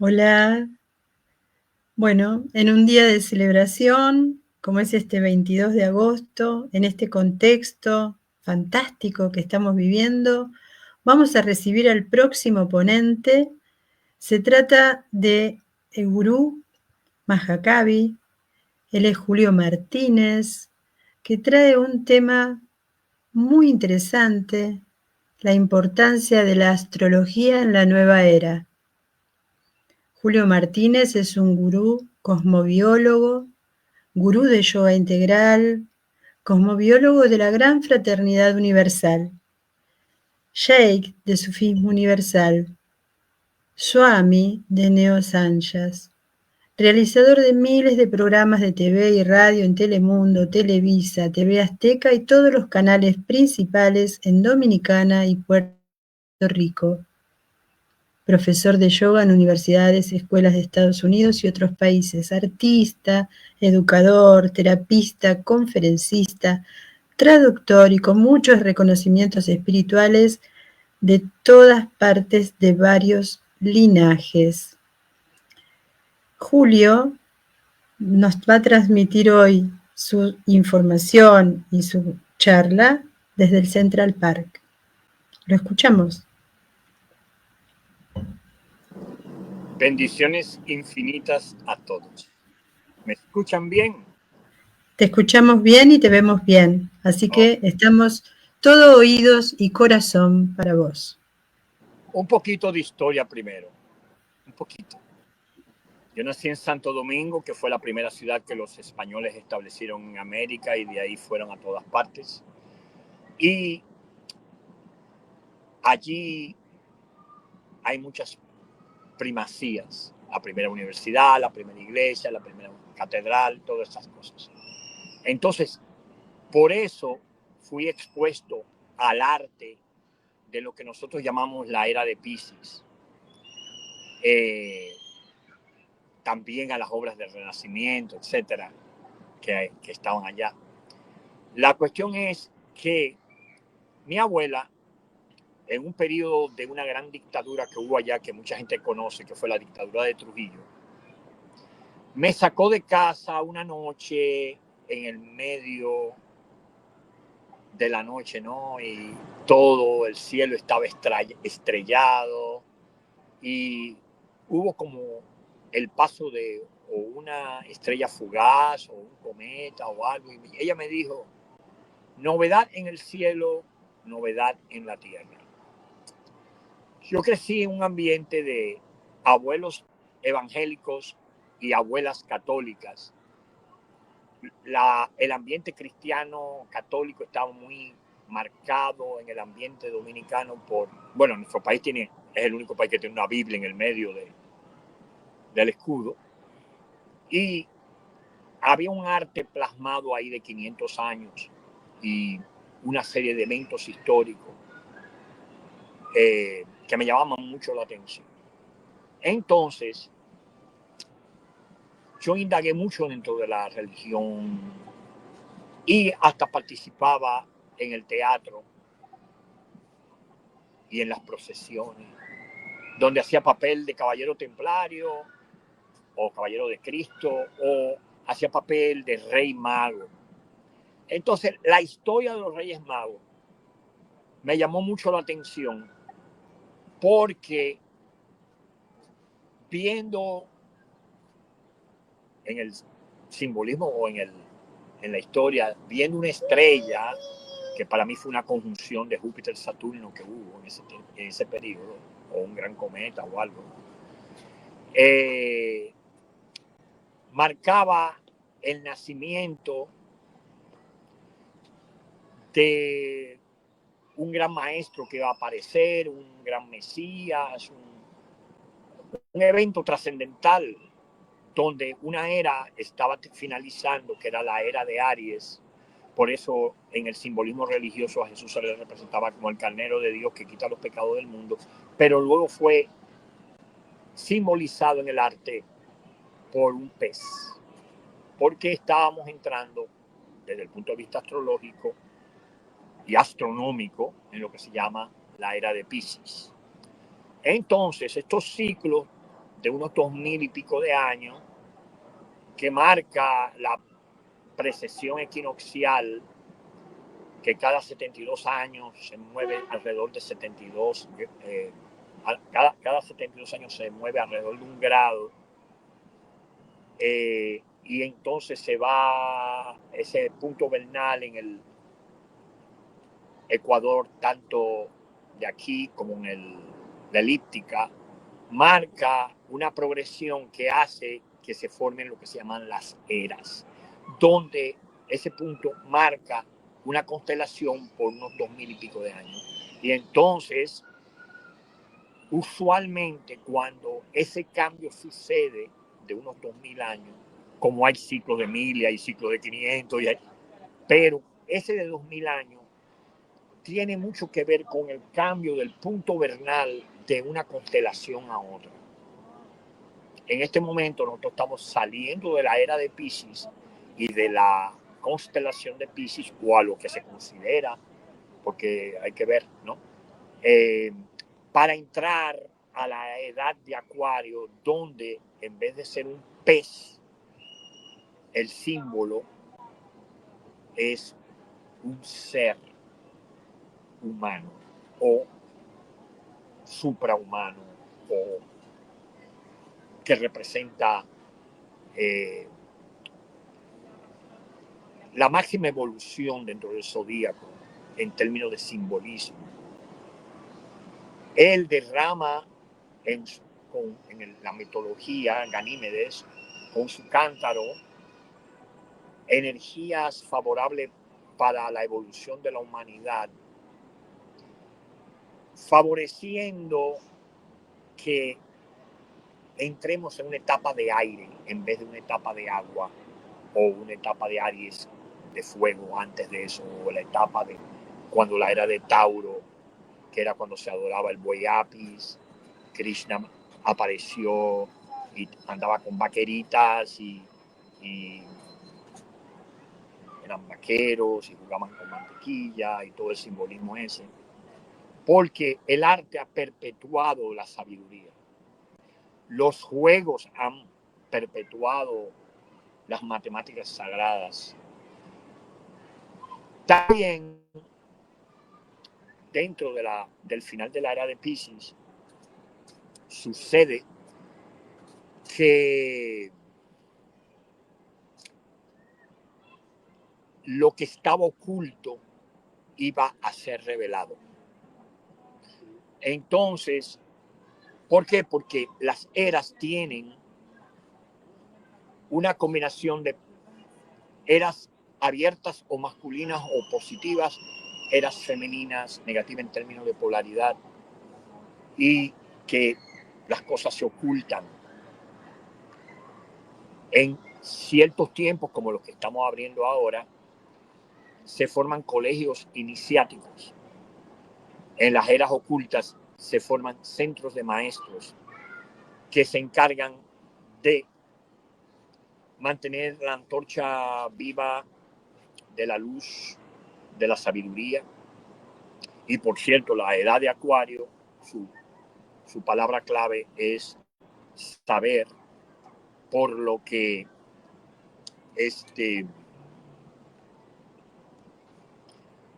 Hola. Bueno, en un día de celebración, como es este 22 de agosto, en este contexto fantástico que estamos viviendo, vamos a recibir al próximo ponente. Se trata de el gurú Mahakavi. Él es Julio Martínez, que trae un tema muy interesante: la importancia de la astrología en la nueva era. Julio Martínez es un gurú cosmobiólogo, gurú de yoga integral, cosmobiólogo de la Gran Fraternidad Universal, sheikh de Sufismo Universal, swami de Neo-Sannyas, realizador de miles de programas de TV y radio en Telemundo, Televisa, TV Azteca y todos los canales principales en Dominicana y Puerto Rico. Profesor de yoga en universidades, escuelas de Estados Unidos y otros países, artista, educador, terapista, conferencista, traductor y con muchos reconocimientos espirituales de todas partes de varios linajes. Julio nos va a transmitir hoy su información y su charla desde el Central Park. ¿Lo escuchamos? Bendiciones infinitas a todos. ¿Me escuchan bien? Te escuchamos bien y te vemos bien, así que estamos todo oídos y corazón para vos. Un poquito de historia primero, un poquito. Yo nací en Santo Domingo, que fue la primera ciudad que los españoles establecieron en América y de ahí fueron a todas partes. Y allí hay muchas primacías. La primera universidad, la primera iglesia, la primera catedral, todas esas cosas. Entonces, por eso fui expuesto al arte de lo que nosotros llamamos la era de Piscis. También a las obras del Renacimiento, etcétera, que estaban allá. La cuestión es que mi abuela, en un periodo de una gran dictadura que hubo allá, que mucha gente conoce, que fue la dictadura de Trujillo, me sacó de casa una noche en el medio de la noche, ¿no? Y todo el cielo estaba estrellado y hubo como el paso de o una estrella fugaz o un cometa o algo. Y ella me dijo, novedad en el cielo, novedad en la tierra. Yo crecí en un ambiente de abuelos evangélicos y abuelas católicas. El ambiente cristiano católico estaba muy marcado en el ambiente dominicano bueno, nuestro país es el único país que tiene una Biblia en el medio del escudo. Y había un arte plasmado ahí de 500 años y una serie de eventos históricos que me llamaban mucho la atención. Entonces, yo indagué mucho dentro de la religión y hasta participaba en el teatro y en las procesiones, donde hacía papel de caballero templario o caballero de Cristo o hacía papel de rey mago. Entonces, la historia de los Reyes Magos me llamó mucho la atención porque viendo en el simbolismo o en la historia, viendo una estrella, que para mí fue una conjunción de Júpiter-Saturno que hubo en ese periodo, o un gran cometa o algo, marcaba el nacimiento de un gran maestro que va a aparecer, un gran Mesías, un evento trascendental donde una era estaba finalizando, que era la era de Aries. Por eso en el simbolismo religioso a Jesús se le representaba como el carnero de Dios que quita los pecados del mundo, pero luego fue simbolizado en el arte por un pez, porque estábamos entrando desde el punto de vista astrológico y astronómico en lo que se llama la era de Piscis. Entonces, estos ciclos de unos 2000 y pico de años, que marca la precesión equinoccial, que cada 72 años se mueve alrededor de 72, cada 72 años se mueve alrededor de 1 grado, y entonces se va ese punto vernal en el Ecuador, tanto de aquí como en la elíptica, marca una progresión que hace que se formen lo que se llaman las eras, donde ese punto marca una constelación por unos 2000 y pico de años. Y entonces, usualmente cuando ese cambio sucede de unos 2000 años, como hay ciclos de 1000 y hay ciclos de 500, pero ese de 2000 años tiene mucho que ver con el cambio del punto vernal de una constelación a otra. En este momento nosotros estamos saliendo de la era de Piscis y de la constelación de Piscis, o a lo que se considera, porque hay que ver, ¿no? Para entrar a la edad de Acuario, donde en vez de ser un pez, el símbolo es un ser humano o suprahumano, o que representa la máxima evolución dentro del zodíaco en términos de simbolismo. Él derrama en la mitología, Ganímedes, con su cántaro, energías favorables para la evolución de la humanidad, favoreciendo que entremos en una etapa de aire en vez de una etapa de agua, o una etapa de Aries, de fuego antes de eso, o la etapa de cuando la era de Tauro, que era cuando se adoraba el buey Apis. Krishna apareció y andaba con vaqueritas y eran vaqueros y jugaban con mantequilla y todo el simbolismo ese, porque el arte ha perpetuado la sabiduría. Los juegos han perpetuado las matemáticas sagradas. También dentro del final de la era de Piscis sucede que lo que estaba oculto iba a ser revelado. Entonces, ¿por qué? Porque las eras tienen una combinación de eras abiertas o masculinas o positivas, eras femeninas, negativas en términos de polaridad, y que las cosas se ocultan. En ciertos tiempos, como los que estamos abriendo ahora, se forman colegios iniciáticos. En las eras ocultas se forman centros de maestros que se encargan de mantener la antorcha viva de la luz, de la sabiduría. Y por cierto, la edad de Acuario, su palabra clave es saber, por lo que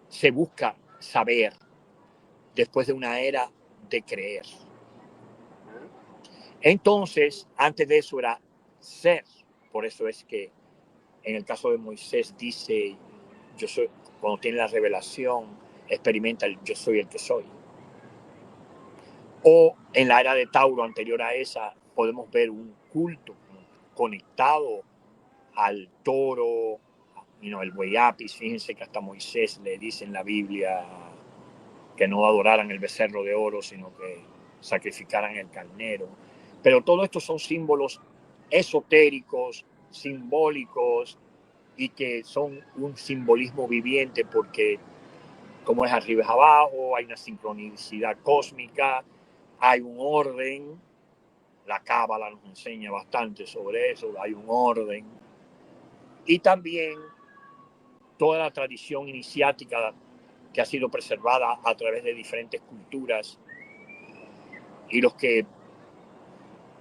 se busca saber después de una era de creer. Entonces, antes de eso era ser. Por eso es que en el caso de Moisés dice, yo soy, cuando tiene la revelación, experimenta el yo soy el que soy. O en la era de Tauro anterior a esa, podemos ver un culto conectado al toro, el buey Apis. Fíjense que hasta Moisés le dice en la Biblia que no adoraran el becerro de oro, sino que sacrificaran el carnero. Pero todo esto son símbolos esotéricos, simbólicos, y que son un simbolismo viviente, porque como es arriba es abajo, hay una sincronicidad cósmica, hay un orden. La Cábala nos enseña bastante sobre eso, hay un orden. Y también toda la tradición iniciática que ha sido preservada a través de diferentes culturas, y los que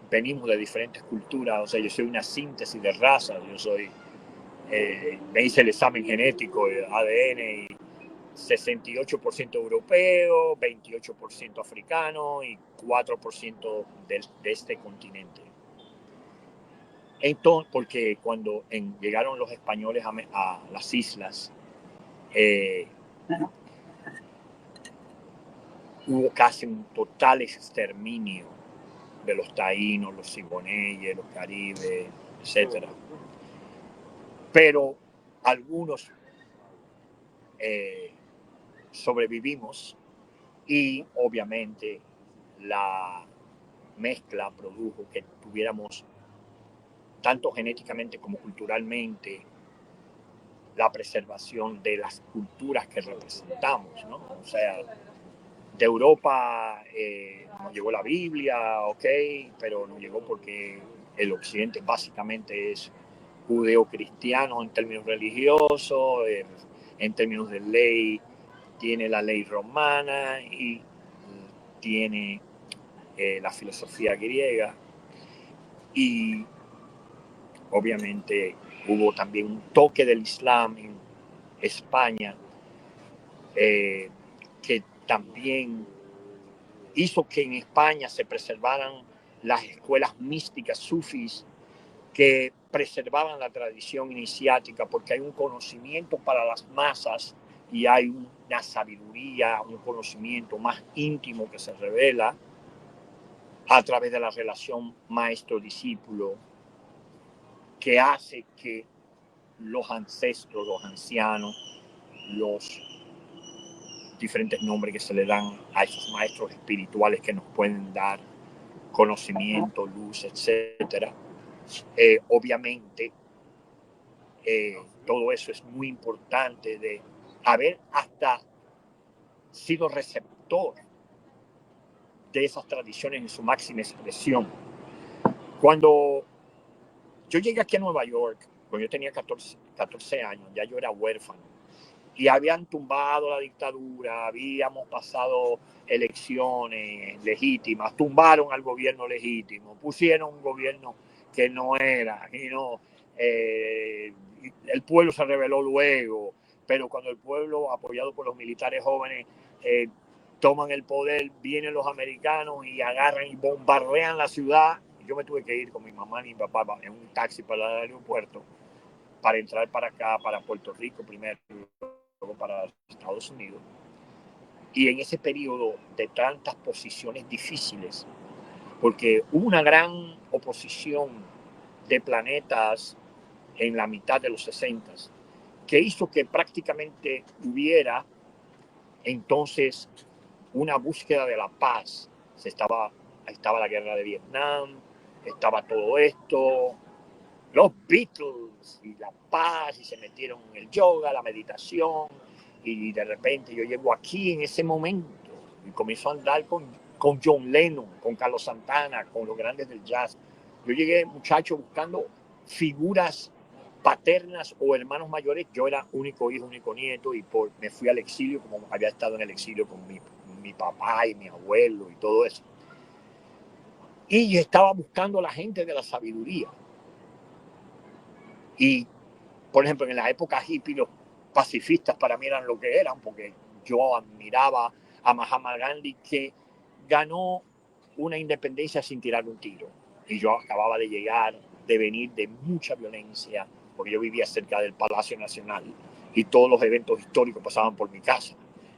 venimos de diferentes culturas, o sea, yo soy una síntesis de razas, yo soy, me hice el examen genético de ADN y 68% europeo, 28% africano y 4% de este continente. Entonces, porque cuando llegaron los españoles a las islas, hubo casi un total exterminio de los taínos, los ciboneyes, los caribes, etc. Pero algunos sobrevivimos y obviamente la mezcla produjo que tuviéramos tanto genéticamente como culturalmente la preservación de las culturas que representamos, ¿no? O sea, de Europa nos llegó la Biblia, ok, pero nos llegó porque el occidente básicamente es judeo-cristiano en términos religiosos, en términos de ley tiene la ley romana y tiene la filosofía griega, y obviamente hubo también un toque del Islam en España que también hizo que en España se preservaran las escuelas místicas sufis que preservaban la tradición iniciática, porque hay un conocimiento para las masas y hay una sabiduría, un conocimiento más íntimo que se revela a través de la relación maestro-discípulo, que hace que los ancestros, los ancianos, los diferentes nombres que se le dan a esos maestros espirituales que nos pueden dar conocimiento, luz, etcétera. Obviamente, todo eso es muy importante de haber hasta sido receptor de esas tradiciones en su máxima expresión. Cuando yo llegué aquí a Nueva York, cuando yo tenía 14 años, ya yo era huérfano, y habían tumbado la dictadura, habíamos pasado elecciones legítimas, tumbaron al gobierno legítimo, pusieron un gobierno que no era, y no, el pueblo se rebeló luego, pero cuando el pueblo, apoyado por los militares jóvenes, toman el poder, vienen los americanos y agarran y bombardean la ciudad. Yo me tuve que ir con mi mamá y mi papá en un taxi para el aeropuerto para entrar para acá, para Puerto Rico primero, luego para Estados Unidos. Y en ese periodo de tantas posiciones difíciles, porque hubo una gran oposición de planetas en la mitad de los 60, que hizo que prácticamente hubiera entonces una búsqueda de la paz. Estaba la guerra de Vietnam, estaba todo esto, los Beatles y la paz, y se metieron en el yoga, la meditación, y de repente yo llego aquí en ese momento y comienzo a andar con John Lennon, con Carlos Santana, con los grandes del jazz. Yo llegué, muchacho, buscando figuras paternas o hermanos mayores. Yo era único hijo, único nieto, y me fui al exilio, como había estado en el exilio con mi papá y mi abuelo y todo eso. Y yo estaba buscando a la gente de la sabiduría. Y, por ejemplo, en la época hippie, los pacifistas para mí eran lo que eran, porque yo admiraba a Mahatma Gandhi, que ganó una independencia sin tirar un tiro. Y yo acababa de llegar, de venir de mucha violencia, porque yo vivía cerca del Palacio Nacional y todos los eventos históricos pasaban por mi casa.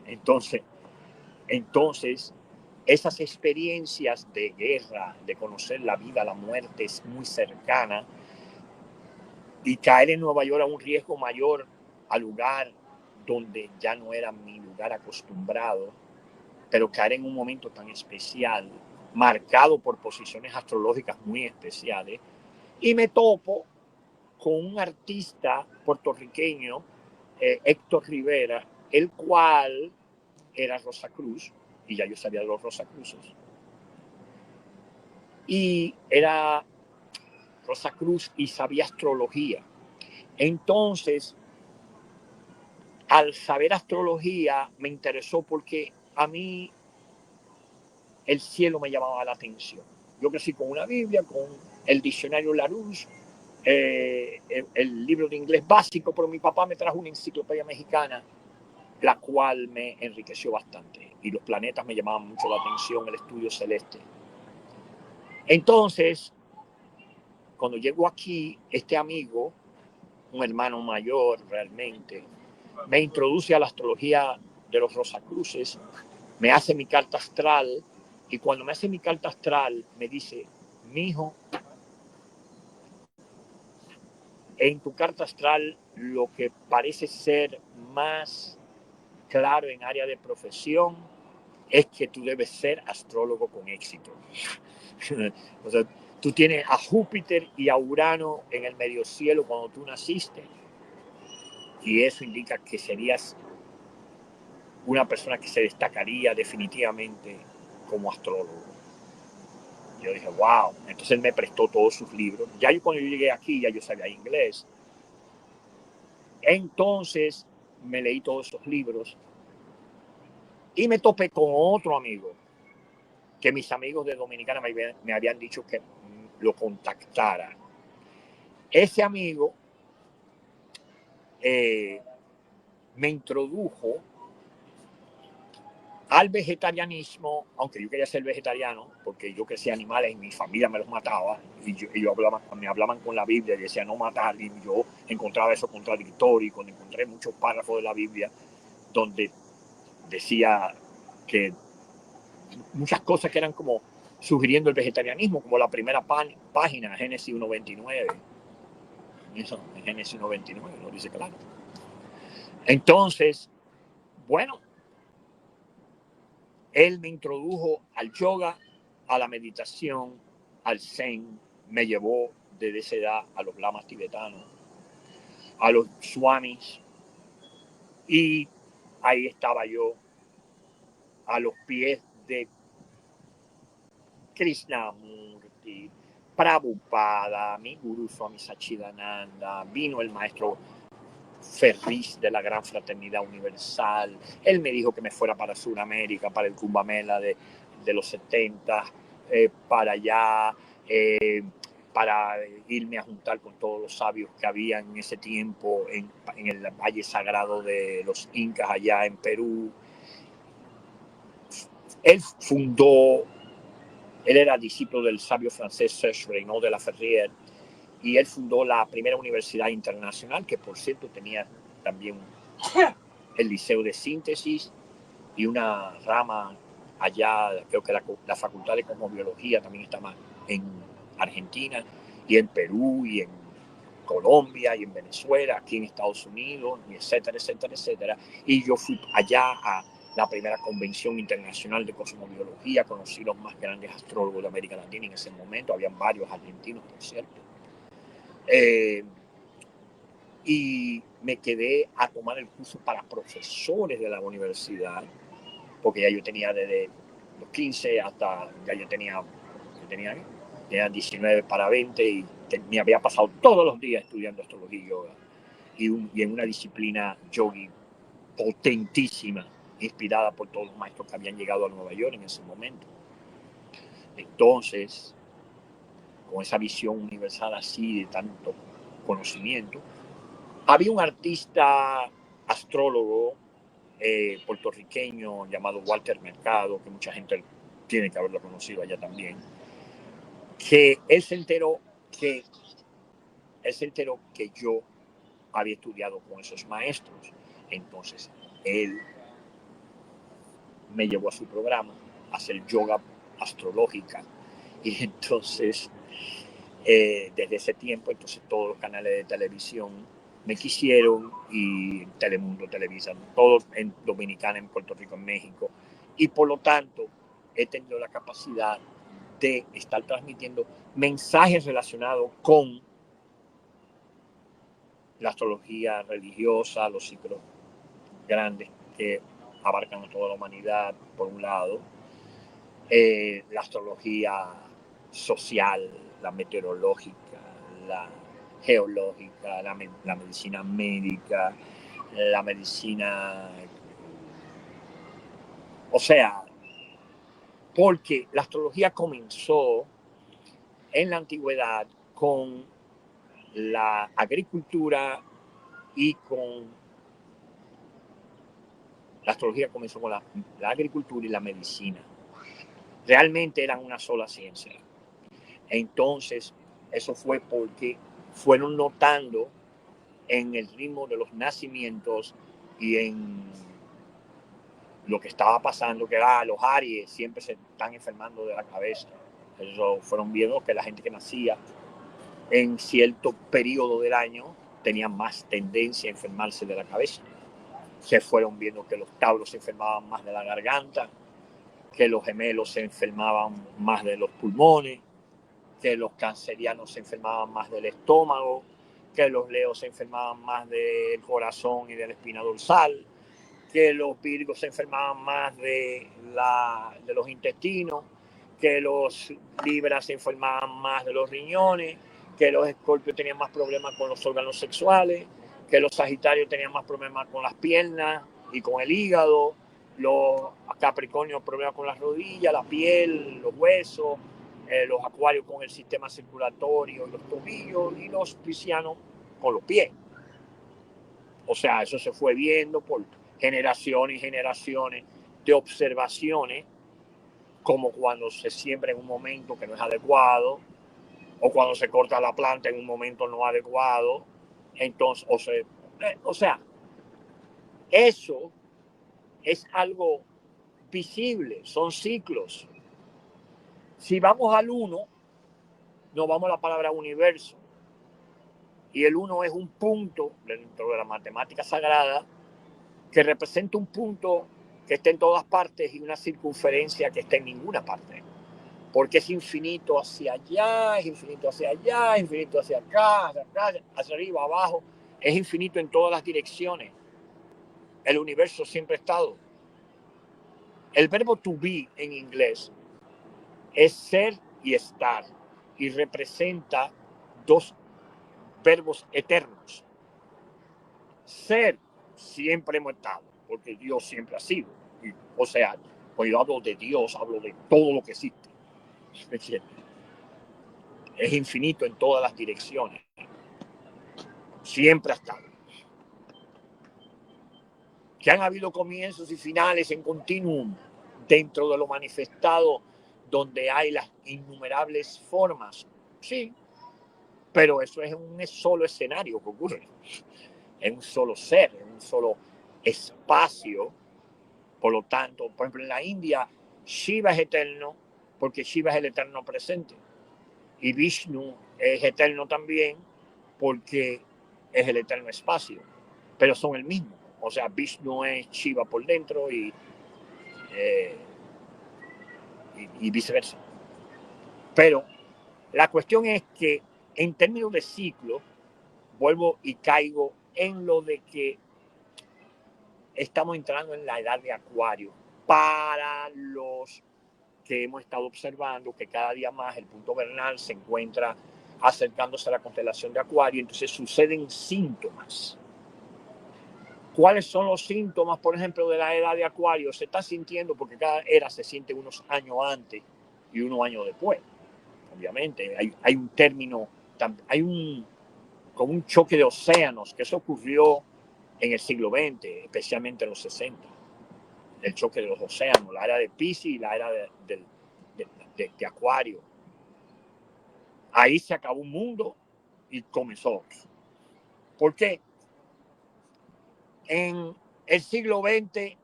Entonces esas experiencias de guerra, de conocer la vida, la muerte es muy cercana, y caer en Nueva York a un riesgo mayor, al lugar donde ya no era mi lugar acostumbrado, pero caer en un momento tan especial, marcado por posiciones astrológicas muy especiales, y me topo con un artista puertorriqueño, Héctor Rivera, el cual era Rosacruz, y ya yo sabía de los Rosacruzes, y era Rosacruz y sabía astrología. Entonces, al saber astrología, me interesó porque a mí el cielo me llamaba la atención. yo crecí con una Biblia, con el diccionario Larousse, el libro de inglés básico, pero mi papá me trajo una enciclopedia mexicana, la cual me enriqueció bastante. Y los planetas me llamaban mucho la atención, el estudio celeste. Entonces, cuando llego aquí, este amigo, un hermano mayor realmente, me introduce a la astrología de los Rosacruces, me hace mi carta astral, y cuando me hace mi carta astral, me dice, mijo, en tu carta astral lo que parece ser más claro en área de profesión es que tú debes ser astrólogo con éxito. O sea, tú tienes a Júpiter y a Urano en el medio cielo cuando tú naciste, y eso indica que serías una persona que se destacaría definitivamente como astrólogo. Yo dije, wow. Entonces él me prestó todos sus libros. Ya yo cuando yo llegué aquí, ya yo sabía inglés. Entonces me leí todos esos libros y me topé con otro amigo que mis amigos de Dominicana me habían dicho que lo contactara. Ese amigo me introdujo al vegetarianismo, aunque yo quería ser vegetariano, porque yo crecía animales y mi familia me los mataba, y me hablaban con la Biblia y decía no matar, y yo encontraba eso contradictorio, y cuando encontré muchos párrafos de la Biblia donde decía que muchas cosas que eran como sugiriendo el vegetarianismo, como la primera página, Génesis 1.29. Eso, en Génesis 1.29 lo dice claro. Entonces, bueno, él me introdujo al yoga, a la meditación, al zen, me llevó desde esa edad a los lamas tibetanos, a los swamis, y ahí estaba yo a los pies de Krishnamurti, Prabhupada, mi gurú Swami Sachidananda, vino el maestro Ferriz de la Gran Fraternidad Universal. Él me dijo que me fuera para Sudamérica, para el Kumbh Mela de los 70, para allá, para irme a juntar con todos los sabios que había en ese tiempo en el Valle Sagrado de los Incas allá en Perú. Él era discípulo del sabio francés Serge Reynaud de la Ferrière, y él fundó la primera universidad internacional, que por cierto tenía también el Liceo de Síntesis y una rama allá, creo que la Facultad de Cosmobiología también estaba en Argentina, y en Perú, y en Colombia, y en Venezuela, aquí en Estados Unidos, y etcétera, etcétera, etcétera. Y yo fui allá a la primera convención internacional de cosmobiología, conocí los más grandes astrólogos de América Latina en ese momento, habían varios argentinos, por cierto. Y me quedé a tomar el curso para profesores de la universidad, porque ya yo tenía desde los 15 hasta, ya yo tenía 19 para 20, y me había pasado todos los días estudiando astrología y yoga, y en una disciplina yogi potentísima, inspirada por todos los maestros que habían llegado a Nueva York en ese momento. Entonces, con esa visión universal así de tanto conocimiento, había un artista astrólogo puertorriqueño llamado Walter Mercado, que mucha gente tiene que haberlo conocido allá también, que él se enteró que yo había estudiado con esos maestros. Entonces él me llevó a su programa a hacer yoga astrológica, y entonces desde ese tiempo, entonces todos los canales de televisión me quisieron, y Telemundo, Televisa, todos en Dominicana, en Puerto Rico, en México, y por lo tanto he tenido la capacidad de estar transmitiendo mensajes relacionados con la astrología religiosa, los ciclos grandes que abarcan a toda la humanidad, por un lado, la astrología social, la meteorológica, la geológica, la medicina médica, la medicina, o sea, porque la astrología comenzó en la antigüedad con la agricultura y con la astrología. Comenzó con la agricultura y la medicina. Realmente eran una sola ciencia. Entonces, eso fue porque fueron notando en el ritmo de los nacimientos y en lo que estaba pasando, que los Aries siempre se están enfermando de la cabeza. Eso fueron viendo que la gente que nacía en cierto periodo del año tenía más tendencia a enfermarse de la cabeza. Se fueron viendo que los Tauros se enfermaban más de la garganta, que los Gemelos se enfermaban más de los pulmones, que los Cancerianos se enfermaban más del estómago, que los Leos se enfermaban más del corazón y de la espina dorsal, que los Virgos se enfermaban más de los intestinos, que los Libras se enfermaban más de los riñones, que los Escorpios tenían más problemas con los órganos sexuales, que los Sagitarios tenían más problemas con las piernas y con el hígado, los Capricornios problemas con las rodillas, la piel, los huesos, los Acuarios con el sistema circulatorio y los tobillos, y los Piscianos con los pies. O sea, eso se fue viendo por generaciones y generaciones de observaciones, como cuando se siembra en un momento que no es adecuado, o cuando se corta la planta en un momento no adecuado. Entonces, o sea, eso es algo visible, son ciclos. Si vamos al 1, nos vamos a la palabra universo. Y el 1 es un punto dentro de la matemática sagrada que representa un punto que está en todas partes y una circunferencia que está en ninguna parte. Porque es infinito hacia allá, es infinito hacia allá, es infinito hacia acá, hacia arriba, abajo. Es infinito en todas las direcciones. El universo siempre ha estado. El verbo to be en inglés es ser y estar. Y representa dos verbos eternos. Ser, siempre hemos estado, porque Dios siempre ha sido. O sea, cuando yo hablo de Dios, hablo de todo lo que existe. Es infinito en todas las direcciones. Siempre ha estado. Que han habido comienzos y finales en continuum dentro de lo manifestado, donde hay las innumerables formas. Sí, pero eso es un solo escenario que ocurre. Es un solo ser, es un solo espacio. Por lo tanto, por ejemplo, en la India, Shiva es eterno porque Shiva es el eterno presente. Y Vishnu es eterno también porque es el eterno espacio. Pero son el mismo. O sea, Vishnu es Shiva por dentro y viceversa. Pero la cuestión es que en términos de ciclo, vuelvo y caigo en lo de que estamos entrando en la edad de Acuario. Para los que hemos estado observando que cada día más el punto vernal se encuentra acercándose a la constelación de Acuario, entonces suceden síntomas. ¿Cuáles son los síntomas, por ejemplo, de la edad de Acuario? Se está sintiendo porque cada era se siente unos años antes y unos años después. Obviamente, hay un término, hay como un choque de océanos, que eso ocurrió en el siglo XX, especialmente en los 60. El choque de los océanos, la era de Piscis y la era de Acuario. Ahí se acabó un mundo y comenzó otro. ¿Por qué? En el siglo XX,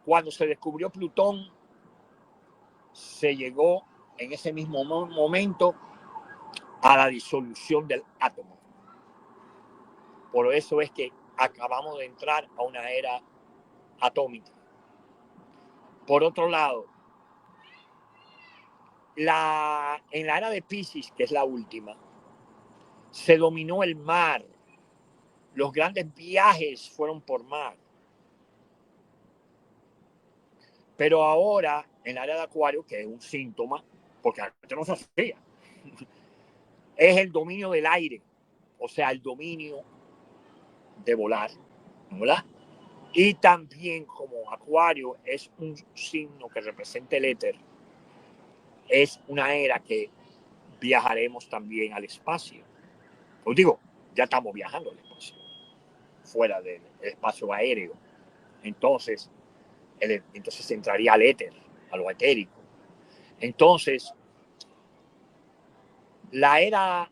cuando se descubrió Plutón, se llegó en ese mismo momento a la disolución del átomo. Por eso es que acabamos de entrar a una era atómica. Por otro lado, en la era de Piscis, que es la última, se dominó el mar. Los grandes viajes fueron por mar. Pero ahora, en la era de Acuario, que es un síntoma, porque antes no se hacía, es el dominio del aire. O sea, el dominio de volar, ¿verdad? Y también, como Acuario es un signo que representa el éter, es una era que viajaremos también al espacio. Os digo, ya estamos viajando al espacio, fuera del espacio aéreo. Entonces entraría al éter, a lo etérico. Entonces, la era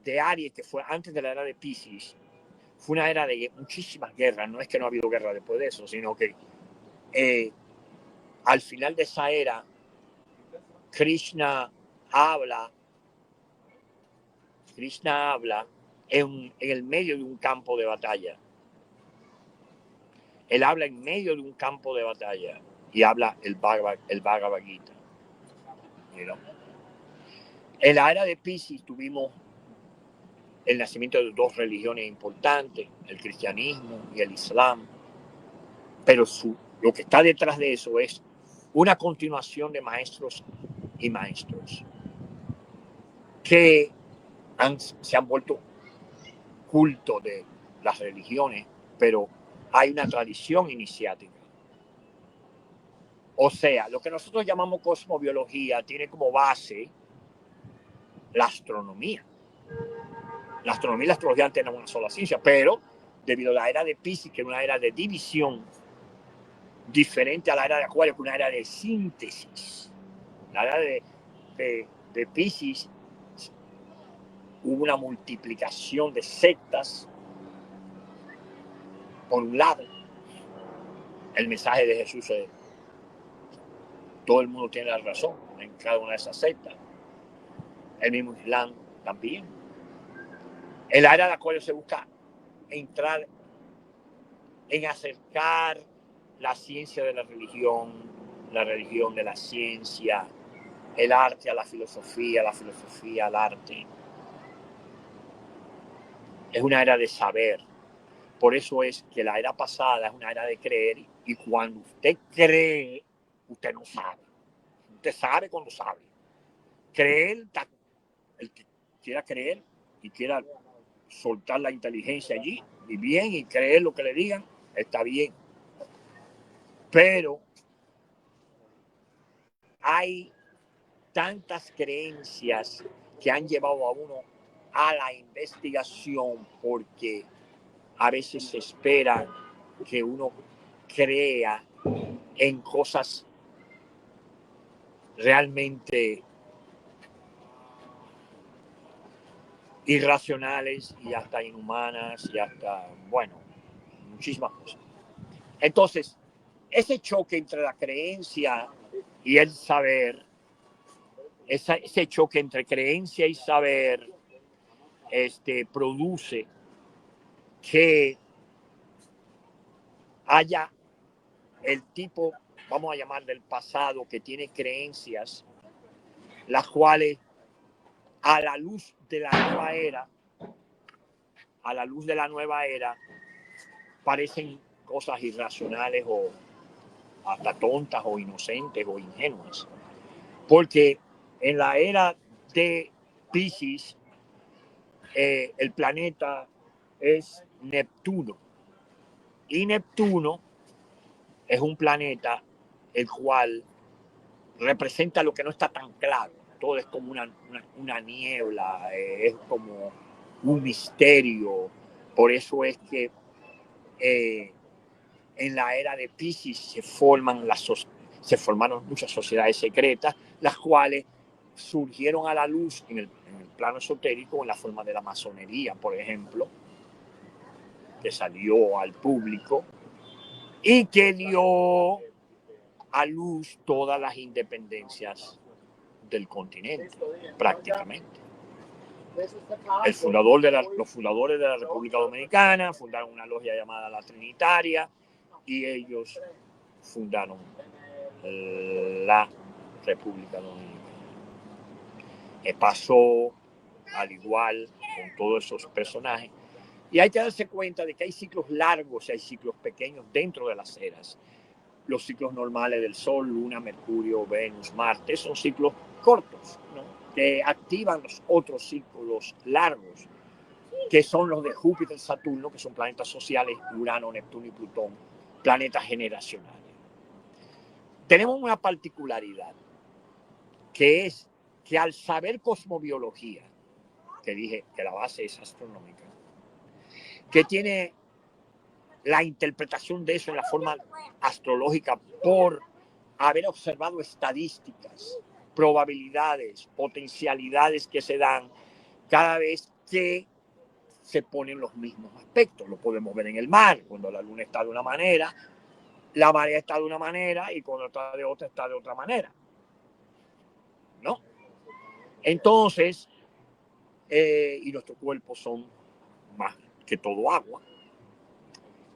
de Aries, que fue antes de la era de Piscis, fue una era de muchísimas guerras. No es que no ha habido guerra después de eso, sino que al final de esa era, Krishna habla en el medio de un campo de batalla. Él habla en medio de un campo de batalla y habla el Bhagavad Gita. You know? En la era de Piscis tuvimos el nacimiento de dos religiones importantes, el cristianismo y el islam. Pero lo que está detrás de eso es una continuación de maestros y maestros que se han vuelto culto de las religiones, pero hay una tradición iniciática. O sea, lo que nosotros llamamos cosmobiología tiene como base la astronomía. La astronomía y la astrología tienen una sola ciencia, pero debido a la era de Piscis, que es una era de división, diferente a la era de Acuario, que es una era de síntesis. La era de Piscis hubo una multiplicación de sectas. Por un lado, el mensaje de Jesús es: todo el mundo tiene la razón en cada una de esas sectas. El mismo Islam también. En la era de Acuario se busca entrar en acercar la ciencia de la religión de la ciencia, el arte a la filosofía al arte. Es una era de saber. Por eso es que la era pasada es una era de creer, y cuando usted cree, usted no sabe. Usted sabe cuando sabe. Creer, el que quiera creer y quiera soltar la inteligencia allí, y bien, y creer lo que le digan, está bien. Pero hay tantas creencias que han llevado a uno a la investigación, porque a veces se espera que uno crea en cosas realmente irracionales y hasta inhumanas y hasta, bueno, muchísimas cosas. Entonces, ese choque entre la creencia y el saber, ese choque entre creencia y saber, produce que haya el tipo, vamos a llamar, del pasado, que tiene creencias, las cuales a la luz de la nueva era, parecen cosas irracionales o hasta tontas o inocentes o ingenuas. Porque en la era de Piscis, el planeta es Neptuno. Y Neptuno es un planeta el cual representa lo que no está tan claro. Todo es como una niebla, es como un misterio. Por eso es que en la era de Piscis se formaron muchas sociedades secretas, las cuales surgieron a la luz en el plano esotérico en la forma de la masonería, por ejemplo, que salió al público y que dio a luz todas las independencias del continente, prácticamente. Los fundadores de la República Dominicana fundaron una logia llamada La Trinitaria, y ellos fundaron la República Dominicana. Pasó al igual con todos esos personajes, y hay que darse cuenta de que hay ciclos largos y hay ciclos pequeños dentro de las eras. Los ciclos normales del Sol, Luna, Mercurio, Venus, Marte son ciclos cortos, ¿no?, que activan los otros ciclos largos, que son los de Júpiter, Saturno, que son planetas sociales, Urano, Neptuno y Plutón, planetas generacionales. Tenemos una particularidad, que es que al saber cosmobiología, que dije que la base es astronómica, que tiene la interpretación de eso en la forma astrológica por haber observado estadísticas, probabilidades, potencialidades que se dan cada vez que se ponen los mismos aspectos. Lo podemos ver en el mar, cuando la luna está de una manera, la marea está de una manera y cuando está de otra manera, ¿no? Entonces, y nuestros cuerpos son más que todo agua.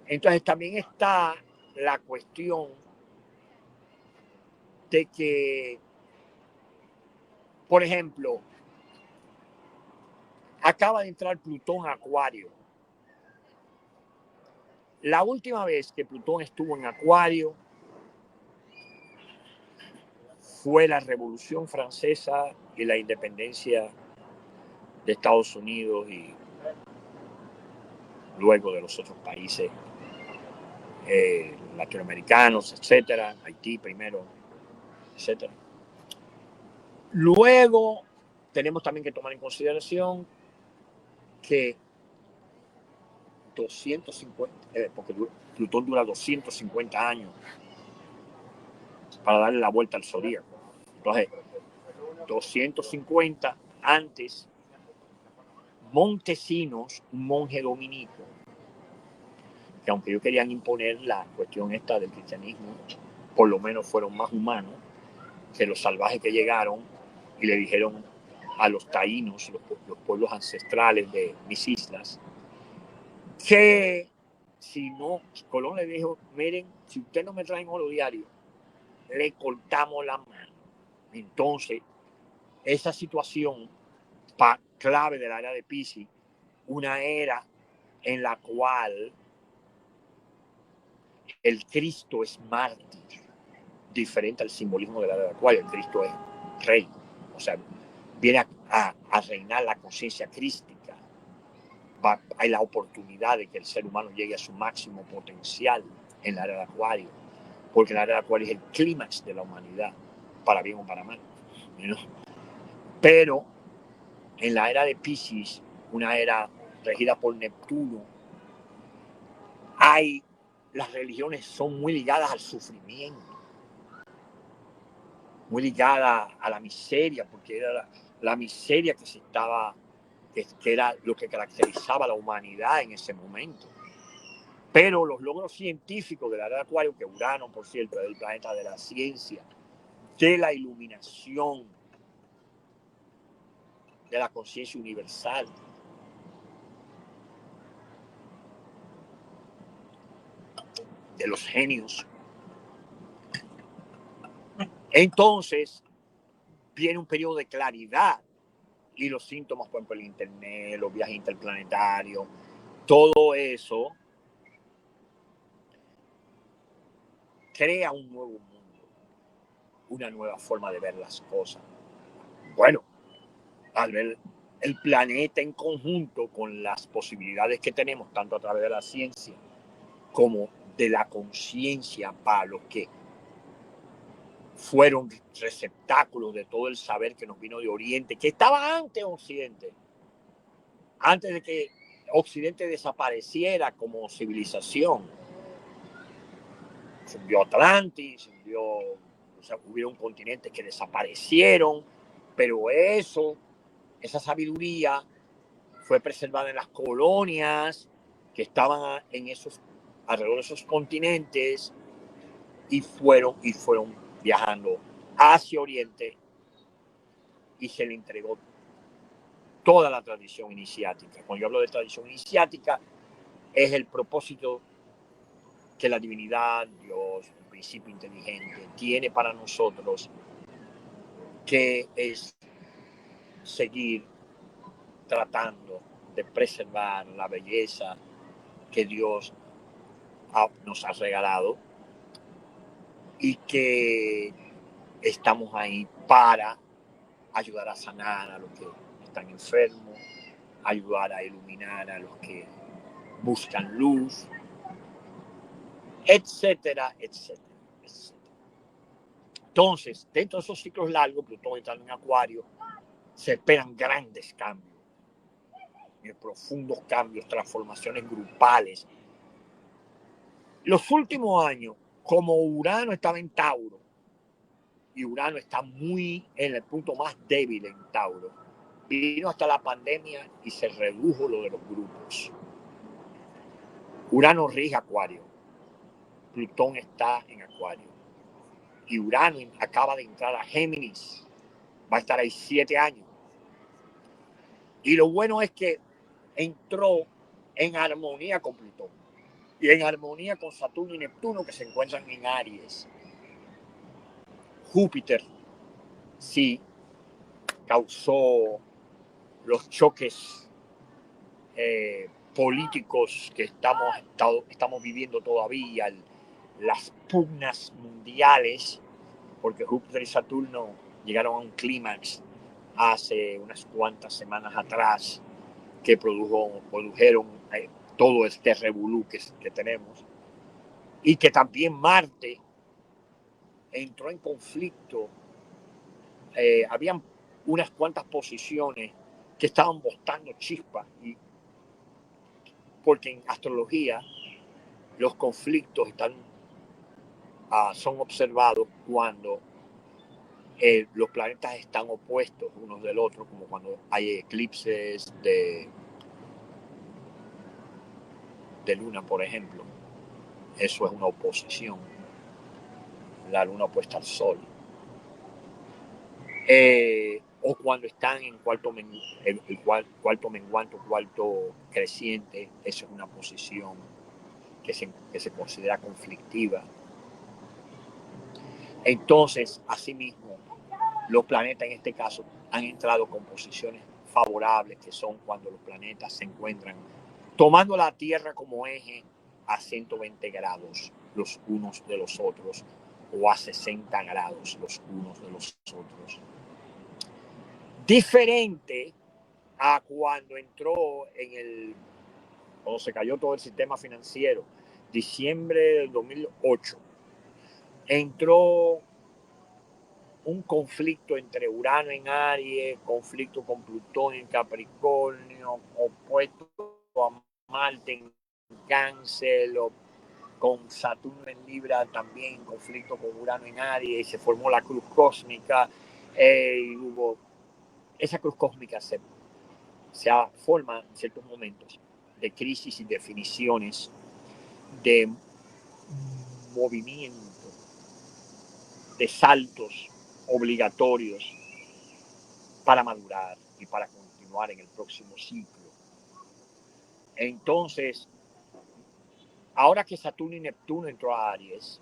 Entonces también está la cuestión de que, por ejemplo, acaba de entrar Plutón a Acuario. La última vez que Plutón estuvo en Acuario fue la Revolución Francesa y la independencia de Estados Unidos y luego de los otros países latinoamericanos, etcétera, Haití primero, etcétera. Luego tenemos también que tomar en consideración que 250, porque Plutón dura 250 años para darle la vuelta al zodíaco. Entonces, 250 antes, Montesinos, un monje dominico, que aunque ellos querían imponer la cuestión esta del cristianismo, por lo menos fueron más humanos que los salvajes que llegaron y le dijeron a los taínos, los pueblos ancestrales de mis islas, que si no, Colón le dijo, miren, si ustedes no me traen oro diario, le cortamos la mano. Entonces, esa situación clave de la era de Piscis, una era en la cual el Cristo es mártir, diferente al simbolismo de la era de Acuario. El Cristo es rey, o sea, viene a reinar la conciencia crística. Hay la oportunidad de que el ser humano llegue a su máximo potencial en la era de Acuario, porque la era de Acuario es el clímax de la humanidad, para bien o para mal, ¿no? Pero en la era de Piscis, una era regida por Neptuno, las religiones son muy ligadas al sufrimiento, muy ligadas a la miseria, porque era la miseria que era lo que caracterizaba a la humanidad en ese momento. Pero los logros científicos de la era de Acuario, que Urano, por cierto, es el planeta de la ciencia, de la iluminación, de la conciencia universal, de los genios. Entonces, viene un periodo de claridad y los síntomas, por ejemplo, el internet, los viajes interplanetarios, todo eso crea un nuevo mundo, una nueva forma de ver las cosas. Bueno, al ver el planeta en conjunto con las posibilidades que tenemos, tanto a través de la ciencia como de la conciencia, para los que fueron receptáculos de todo el saber que nos vino de Oriente, que estaba antes de Occidente, antes de que Occidente desapareciera como civilización. Se hundió Atlantis, hubieron continentes que desaparecieron, pero esa sabiduría fue preservada en las colonias que estaban alrededor de esos continentes y fueron viajando hacia Oriente y se le entregó toda la tradición iniciática. Cuando yo hablo de tradición iniciática, es el propósito que la divinidad, Dios, el principio inteligente, tiene para nosotros, que es seguir tratando de preservar la belleza que Dios nos ha regalado y que estamos ahí para ayudar a sanar a los que están enfermos, ayudar a iluminar a los que buscan luz, etcétera, etcétera, etcétera. Entonces, dentro de esos ciclos largos, Plutón entrando en Acuario, se esperan grandes cambios, profundos cambios, transformaciones grupales. Los últimos años, como Urano estaba en Tauro, y Urano está muy en el punto más débil en Tauro, vino hasta la pandemia y se redujo lo de los grupos. Urano rige Acuario, Plutón está en Acuario, y Urano acaba de entrar a Géminis, va a estar ahí 7 años. Y lo bueno es que entró en armonía con Plutón y en armonía con Saturno y Neptuno, que se encuentran en Aries. Júpiter sí causó los choques políticos que estamos viviendo todavía, las pugnas mundiales, porque Júpiter y Saturno llegaron a un clímax hace unas cuantas semanas atrás que produjeron todo este revolú que tenemos, y que también Marte entró en conflicto. Habían unas cuantas posiciones que estaban botando chispas, porque en astrología los conflictos son observados cuando los planetas están opuestos unos del otro, como cuando hay eclipses de luna, por ejemplo. Eso es una oposición, la luna opuesta al sol. O cuando están en cuarto menguante, cuarto creciente, eso es una posición que se considera conflictiva. Entonces, asimismo, los planetas en este caso han entrado con posiciones favorables, que son cuando los planetas se encuentran tomando la Tierra como eje a 120 grados los unos de los otros, o a 60 grados los unos de los otros. Diferente a cuando cuando se cayó todo el sistema financiero, diciembre del 2008, entró un conflicto entre Urano en Aries, conflicto con Plutón en Capricornio, opuesto a Marte en Cáncer, con Saturno en Libra también, conflicto con Urano en Aries, y se formó la cruz cósmica, y hubo esa cruz cósmica se forma en ciertos momentos de crisis y definiciones de movimiento, de saltos obligatorios para madurar y para continuar en el próximo ciclo. Entonces, ahora que Saturno y Neptuno entró a Aries,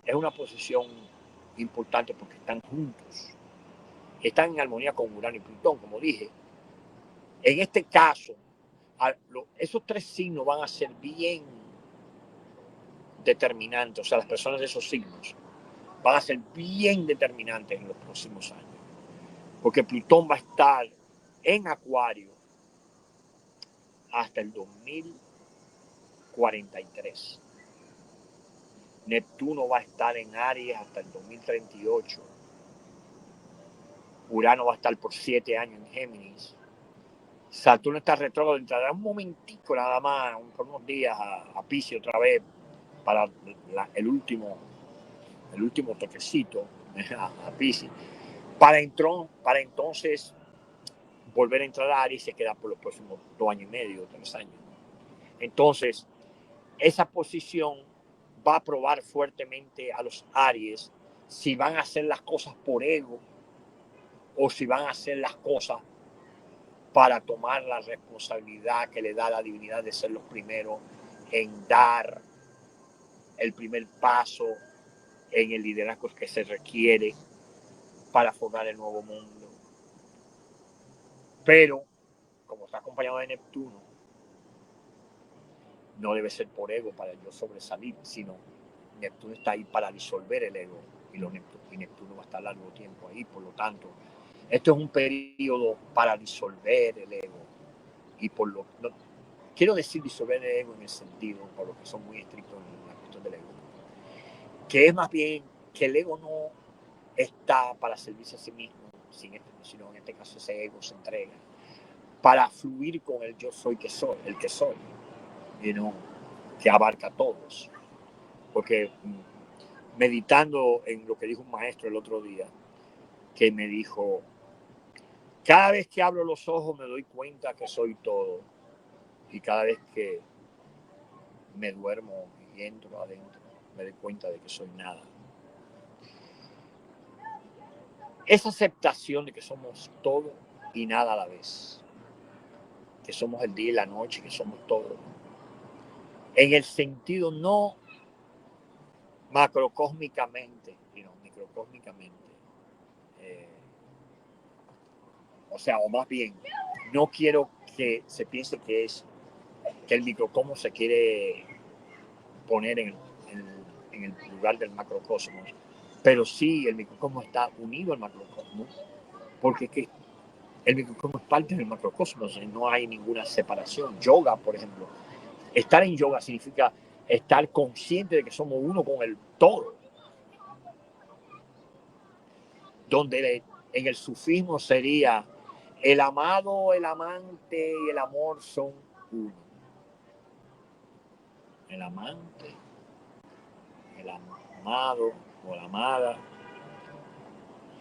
es una posición importante porque están juntos, están en armonía con Urano y Plutón, como dije. En este caso, esos 3 signos van a ser bien determinantes, o sea, las personas de esos signos van a ser bien determinantes en los próximos años, porque Plutón va a estar en Acuario hasta el 2043. Neptuno va a estar en Aries hasta el 2038. Urano va a estar por 7 años en Géminis. Saturno está retrógrado, entrará un momentico nada más, por unos días a Piscis otra vez para el último toquecito a Piscis. Para entonces volver a entrar a Aries, se queda por los próximos 2 años y medio, 3 años. Entonces, esa posición va a probar fuertemente a los Aries si van a hacer las cosas por ego o si van a hacer las cosas para tomar la responsabilidad que le da la divinidad de ser los primeros en dar el primer paso en el liderazgo que se requiere para formar el nuevo mundo. Pero, como está acompañado de Neptuno, no debe ser por ego para yo sobresalir, sino Neptuno está ahí para disolver el ego, y Neptuno va a estar largo tiempo ahí. Por lo tanto, esto es un periodo para disolver el ego, y quiero decir disolver el ego en el sentido, por lo que son muy estrictos en la cuestión del ego, que es más bien que el ego no está para servirse a sí mismo, sino en este caso ese ego se entrega para fluir con el yo soy que soy, el que soy, que abarca a todos. Porque meditando en lo que dijo un maestro el otro día, que me dijo, cada vez que abro los ojos me doy cuenta que soy todo, y cada vez que me duermo y entro adentro me doy cuenta de que soy nada. Esa aceptación de que somos todo y nada a la vez, que somos el día y la noche, que somos todo, en el sentido no macrocósmicamente, sino microcósmicamente. O sea, o más bien, no quiero que se piense que el microcosmos se quiere poner en el lugar del macrocosmos, pero sí el microcosmos está unido al macrocosmos, porque es que el microcosmos es parte del macrocosmos, no hay ninguna separación. Yoga, por ejemplo, estar en yoga significa estar consciente de que somos uno con el todo, donde en el sufismo sería el amado, el amante y el amor son uno. El amante, el amado o la amada,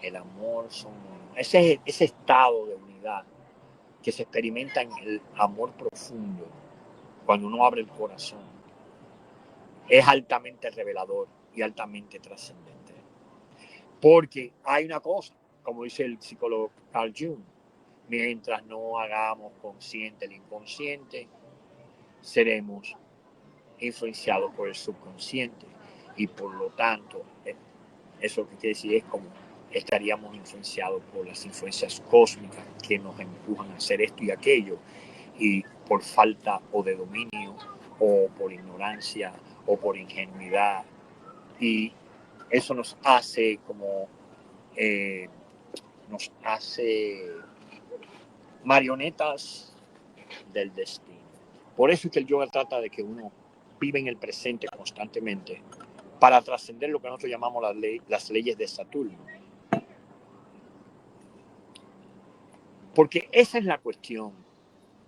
el amor son uno. Ese estado de unidad que se experimenta en el amor profundo, cuando uno abre el corazón, es altamente revelador y altamente trascendente. Porque hay una cosa, como dice el psicólogo Carl Jung, mientras no hagamos consciente el inconsciente, seremos influenciados por el subconsciente, y por lo tanto eso que quiere decir es como estaríamos influenciados por las influencias cósmicas que nos empujan a hacer esto y aquello, y por falta o de dominio o por ignorancia o por ingenuidad, y eso nos hace marionetas del destino. Por eso es que el yoga trata de que uno vive en el presente constantemente para trascender lo que nosotros llamamos las leyes de Saturno. Porque esa es la cuestión.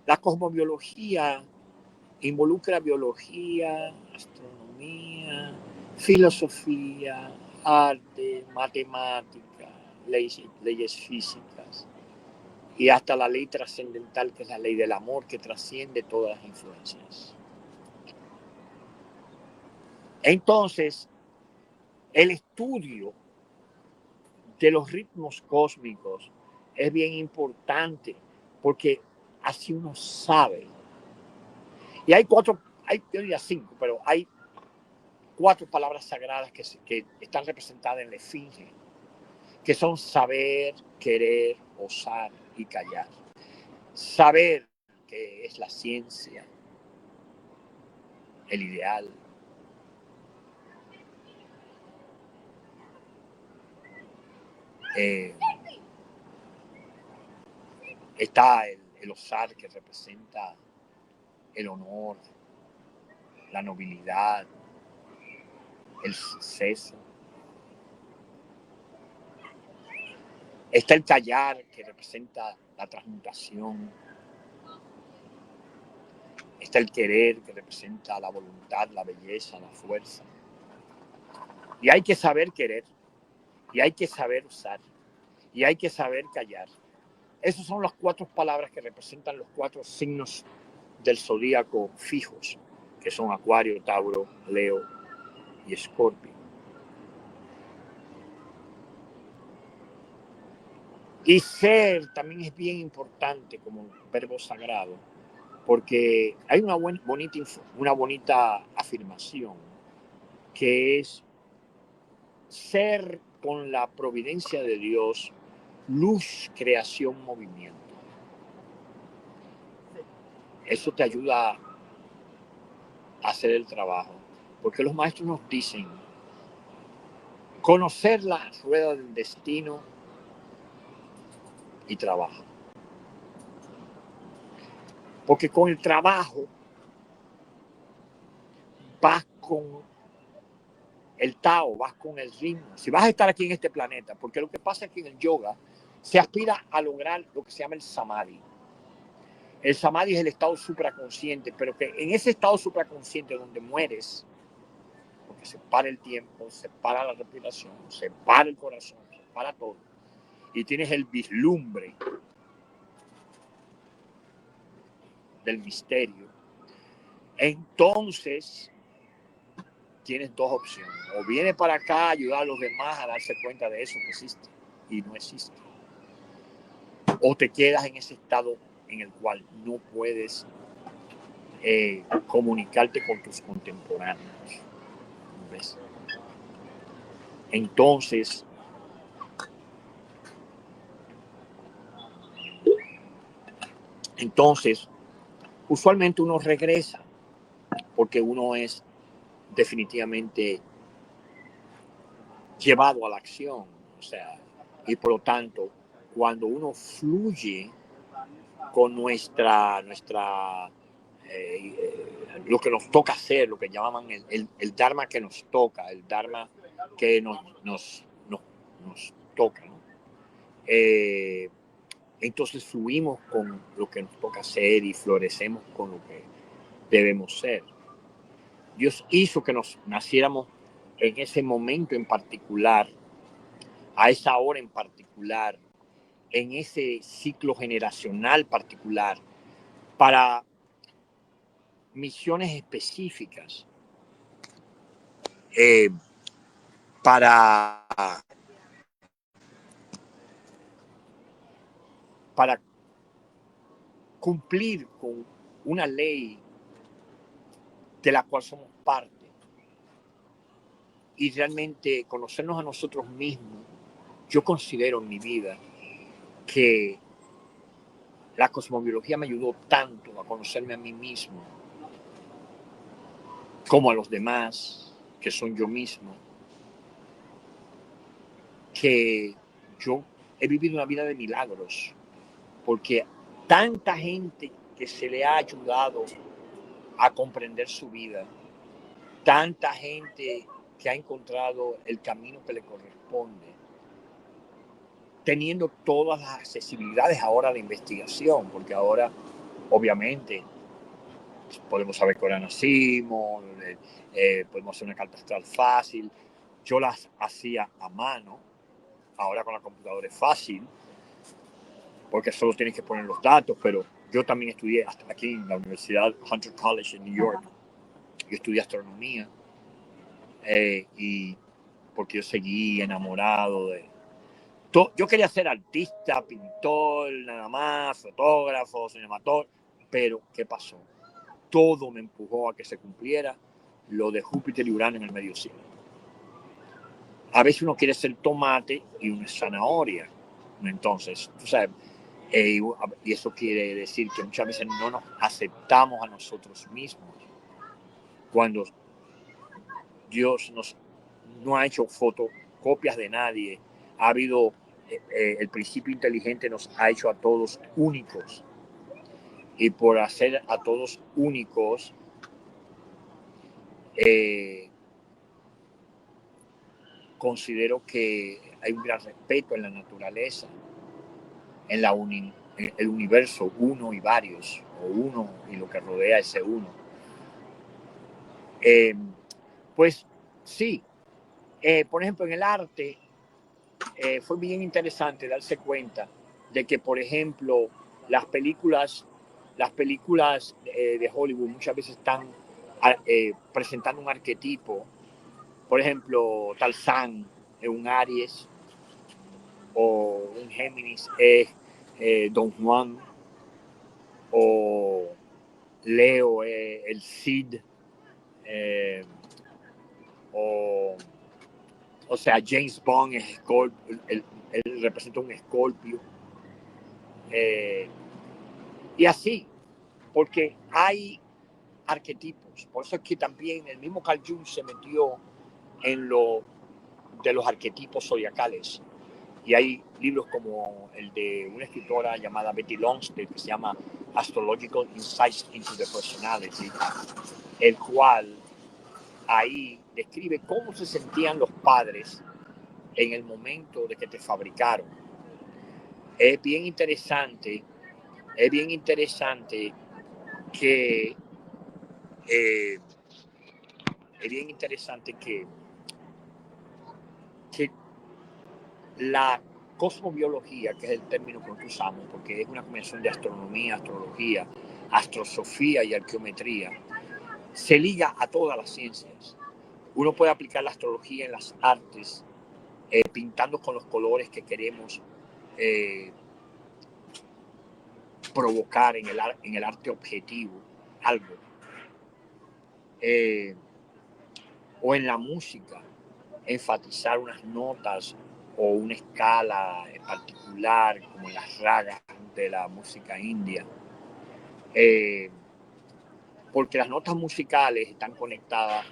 La cosmobiología involucra biología, astronomía, filosofía, arte, matemática, leyes físicas, y hasta la ley trascendental, que es la ley del amor, que trasciende todas las influencias. Entonces, el estudio de los ritmos cósmicos es bien importante, porque así uno sabe. Y hay yo diría 5, pero hay 4 palabras sagradas que están representadas en la esfinge, que son saber, querer, osar y callar. Saber, que es la ciencia, el ideal. Está el osar, que representa el honor, la nobilidad, el suceso. Está el callar, que representa la transmutación. Está el querer, que representa la voluntad, la belleza, la fuerza. Y hay que saber querer, y hay que saber usar, y hay que saber callar. Esas son las 4 palabras que representan los 4 signos del zodíaco fijos, que son Acuario, Tauro, Leo y Escorpio. Y ser también es bien importante como verbo sagrado, porque hay una bonita afirmación, que es ser con la providencia de Dios, luz, creación, movimiento. Eso te ayuda a hacer el trabajo, porque los maestros nos dicen conocer la rueda del destino y trabajo. Porque con el trabajo vas con el Tao, vas con el ritmo. Si vas a estar aquí en este planeta, porque lo que pasa es que en el yoga se aspira a lograr lo que se llama el samadhi. El samadhi es el estado supraconsciente, pero que en ese estado supraconsciente donde mueres, porque se para el tiempo, se para la respiración, se para el corazón, se para todo, y tienes el vislumbre del misterio, entonces tienes dos opciones. O vienes para acá a ayudar a los demás a darse cuenta de eso que existe y no existe. O te quedas en ese estado en el cual no puedes comunicarte con tus contemporáneos. ¿Ves? Entonces, usualmente uno regresa porque uno es definitivamente llevado a la acción, o sea, y por lo tanto, cuando uno fluye con nuestra lo que nos toca hacer, lo que llaman el dharma que nos toca, el dharma que nos toca, ¿no? Entonces fluimos con lo que nos toca hacer y florecemos con lo que debemos ser. Dios hizo que nos naciéramos en ese momento en particular, a esa hora en particular, en ese ciclo generacional particular, para misiones específicas, para cumplir con una ley de la cual somos parte y realmente conocernos a nosotros mismos. Yo considero en mi vida que la cosmobiología me ayudó tanto a conocerme a mí mismo como a los demás, que son yo mismo, que yo he vivido una vida de milagros, porque tanta gente que se le ha ayudado a comprender su vida, tanta gente que ha encontrado el camino que le corresponde, teniendo todas las accesibilidades ahora de investigación, porque ahora, obviamente, podemos saber qué hora nacimos, podemos hacer una carta astral fácil. Yo las hacía a mano, ahora con la computadora es fácil, porque solo tienes que poner los datos, pero yo también estudié hasta aquí en la Universidad Hunter College en New York. Yo estudié astronomía y porque yo seguí enamorado de... Yo quería ser artista, pintor, nada más, fotógrafo, cinematógrafo, pero ¿qué pasó? Todo me empujó a que se cumpliera lo de Júpiter y Urano en el medio cielo. A veces uno quiere ser tomate y uno es zanahoria. Entonces, tú sabes, y eso quiere decir que muchas veces no nos aceptamos a nosotros mismos. Cuando Dios no ha hecho fotocopias de nadie, ha habido el principio inteligente nos ha hecho a todos únicos. Y por hacer a todos únicos, considero que hay un gran respeto en la naturaleza, en el universo, uno y varios, o uno y lo que rodea ese uno. Pues sí, por ejemplo, en el arte fue bien interesante darse cuenta de que, por ejemplo, las películas de Hollywood muchas veces están presentando un arquetipo. Por ejemplo, Tarzán es un Aries, o un Géminis es Don Juan, o Leo es el Cid, o sea, James Bond es Scorpio, él representa un Escorpio. Y así, porque hay arquetipos. Por eso es que también el mismo Carl Jung se metió en lo de los arquetipos zodiacales. Y hay libros como el de una escritora llamada Betty Longstead, que se llama Astrological Insights into the Personality, el cual ahí describe cómo se sentían los padres en el momento de que te fabricaron. es bien interesante que que la cosmobiología, que es el término que usamos, porque es una combinación de astronomía, astrología, astrosofía y arqueometría, se liga a todas las ciencias. Uno puede aplicar la astrología en las artes, pintando con los colores que queremos provocar en el arte objetivo algo. O en la música, enfatizar unas notas o una escala en particular, como las ragas de la música india. Porque las notas musicales están conectadas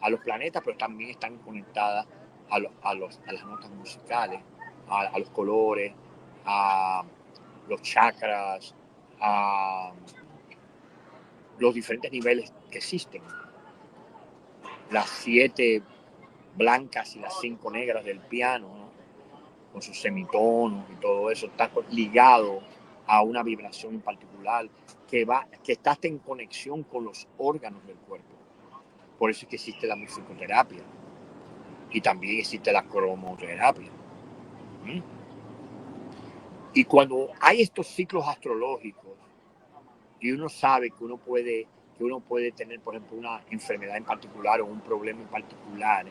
a los planetas, pero también están conectadas a las notas musicales, a los colores, a los chakras, a los diferentes niveles que existen. Las 7 blancas y las 5 negras del piano, ¿no? Con sus semitonos y todo eso, está ligado a una vibración en particular que está en conexión con los órganos del cuerpo. Por eso es que existe la musicoterapia y también existe la cromoterapia. Y cuando hay estos ciclos astrológicos y uno sabe que uno puede tener, por ejemplo, una enfermedad en particular o un problema en particular,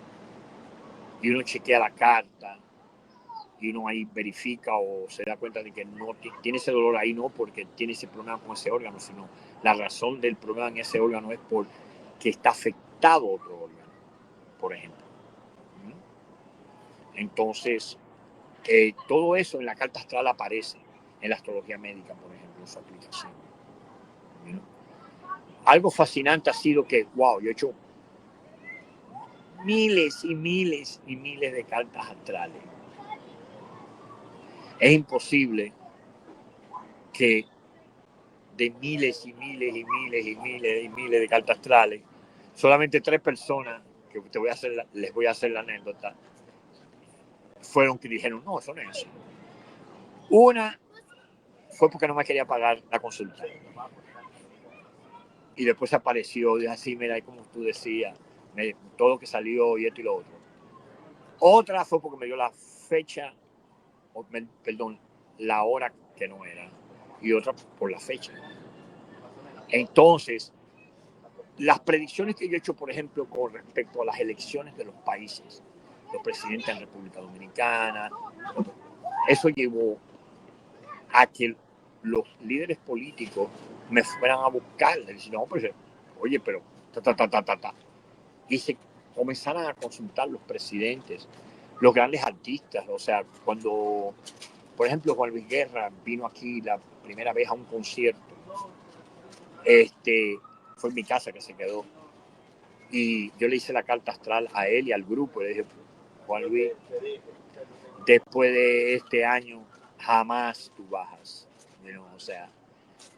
y uno chequea la carta y uno ahí verifica o se da cuenta de que no tiene ese dolor ahí, no porque tiene ese problema con ese órgano, sino la razón del problema en ese órgano es porque está afectado otro órgano, por ejemplo. Entonces, todo eso en la carta astral aparece en la astrología médica, por ejemplo, en su aplicación. Algo fascinante ha sido que, wow, yo he hecho miles y miles y miles de cartas astrales. Es imposible que de miles y miles y miles y miles y miles de cartas astrales, solamente 3 personas, que les voy a hacer la anécdota, fueron que dijeron, no, eso no es así. Una fue porque no me quería pagar la consulta. Y después apareció, y así, mira, como tú decías, todo lo que salió y esto y lo otro. Otra fue porque me dio la fecha, perdón, la hora que no era. Y otra por la fecha. Entonces, las predicciones que yo he hecho, por ejemplo, con respecto a las elecciones de los países, los presidentes de la República Dominicana, eso llevó a que los líderes políticos me fueran a buscar. Le decían, no, pues, oye, pero y se comenzaran a consultar los presidentes, los grandes artistas. O sea, cuando, por ejemplo, Juan Luis Guerra vino aquí la primera vez a un concierto, fue en mi casa que se quedó. Y yo le hice la carta astral a él y al grupo. Le dije, Juan Luis, después de este año, jamás tú bajas. O sea,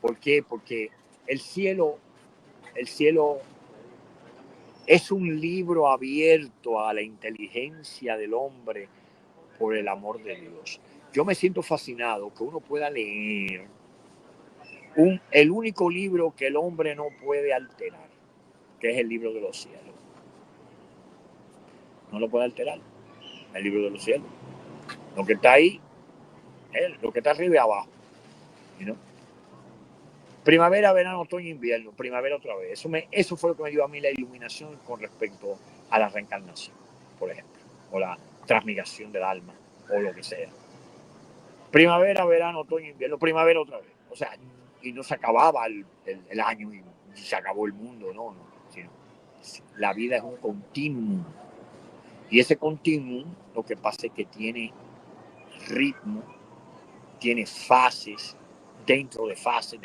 ¿por qué? Porque el cielo es un libro abierto a la inteligencia del hombre por el amor de Dios. Yo me siento fascinado que uno pueda leer el único libro que el hombre no puede alterar, que es el libro de los cielos. No lo puede alterar, el libro de los cielos. Lo que está ahí, lo que está arriba y abajo. ¿No? Primavera, verano, otoño, invierno, primavera otra vez. Eso fue lo que me dio a mí la iluminación con respecto a la reencarnación, por ejemplo, o la transmigración del alma, o lo que sea. Primavera, verano, otoño, invierno, primavera otra vez. O sea, y no se acababa el año y se acabó el mundo, no. Sino, la vida es un continuum. Y ese continuum, lo que pasa es que tiene ritmo, tiene fases, dentro de fases,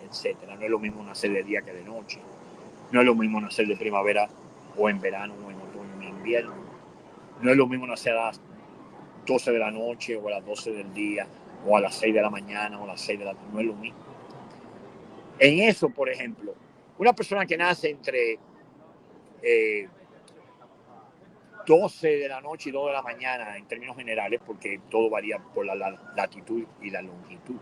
etcétera. No es lo mismo nacer de día que de noche. No es lo mismo nacer de primavera o en verano o en otoño o en invierno. No es lo mismo nacer a las 12 de la noche o a las 12 del día o a las 6 de la mañana o a las 6 de la tarde. No es lo mismo. En eso, por ejemplo, una persona que nace entre 12 de la noche y 2 de la mañana en términos generales, porque todo varía por la latitud y la longitud.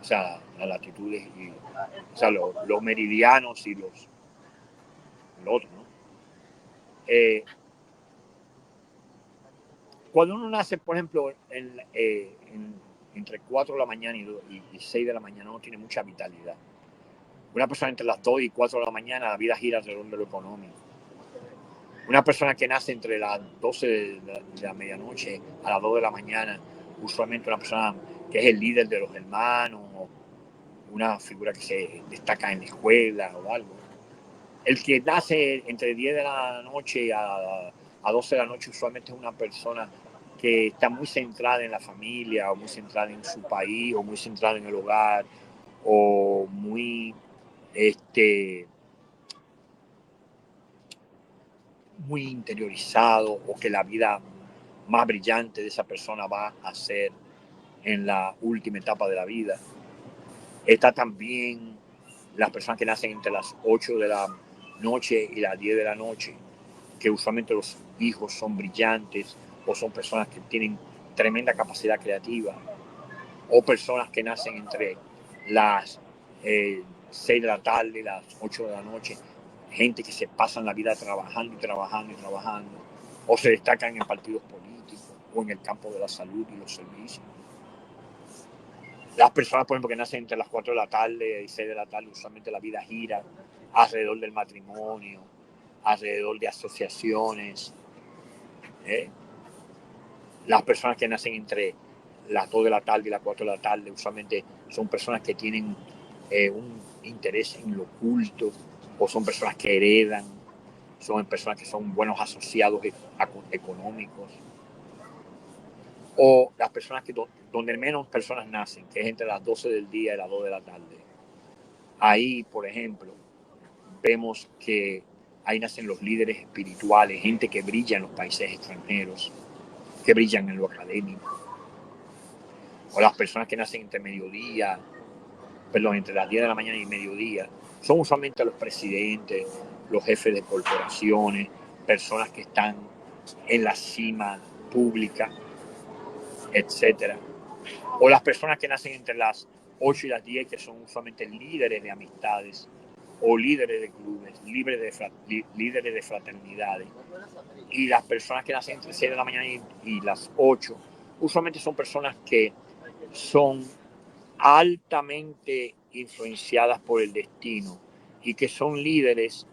O sea, las latitudes y o sea, los meridianos y los otros, ¿no? Cuando uno nace, por ejemplo, entre 4 de la mañana y 6 de la mañana, uno tiene mucha vitalidad. Una persona entre las 2 y 4 de la mañana, la vida gira alrededor de lo económico. Una persona que nace entre las 12 de la medianoche a las 2 de la mañana, usualmente una persona que es el líder de los hermanos, una figura que se destaca en la escuela o algo. El que nace entre 10 de la noche a 12 de la noche usualmente es una persona que está muy centrada en la familia, o muy centrada en su país, o muy centrada en el hogar, o muy muy interiorizado, o que la vida más brillante de esa persona va a ser en la última etapa de la vida. Está también las personas que nacen entre las 8 de la noche y las 10 de la noche, que usualmente los hijos son brillantes o son personas que tienen tremenda capacidad creativa, o personas que nacen entre las 6 de la tarde y las 8 de la noche, gente que se pasan la vida trabajando y trabajando y trabajando, o se destacan en partidos políticos o en el campo de la salud y los servicios. Las personas, por ejemplo, que nacen entre las 4 de la tarde y 6 de la tarde, usualmente la vida gira alrededor del matrimonio, alrededor de asociaciones. Las personas que nacen entre las 2 de la tarde y las 4 de la tarde usualmente son personas que tienen un interés en lo oculto, o son personas que heredan, son personas que son buenos asociados económicos, o las personas que donde menos personas nacen, que es entre las 12 del día y las 2 de la tarde. Ahí, por ejemplo, vemos que ahí nacen los líderes espirituales, gente que brilla en los países extranjeros, que brillan en lo académico, o las personas que nacen entre entre las 10 de la mañana y mediodía, son usualmente los presidentes, los jefes de corporaciones, personas que están en la cima pública, etcétera. O las personas que nacen entre las 8 y las 10, que son usualmente líderes de amistades, o líderes de clubes, líderes de fraternidades. Y las personas que nacen entre 6 de la mañana y las 8, usualmente son personas que son altamente influenciadas por el destino y que son líderes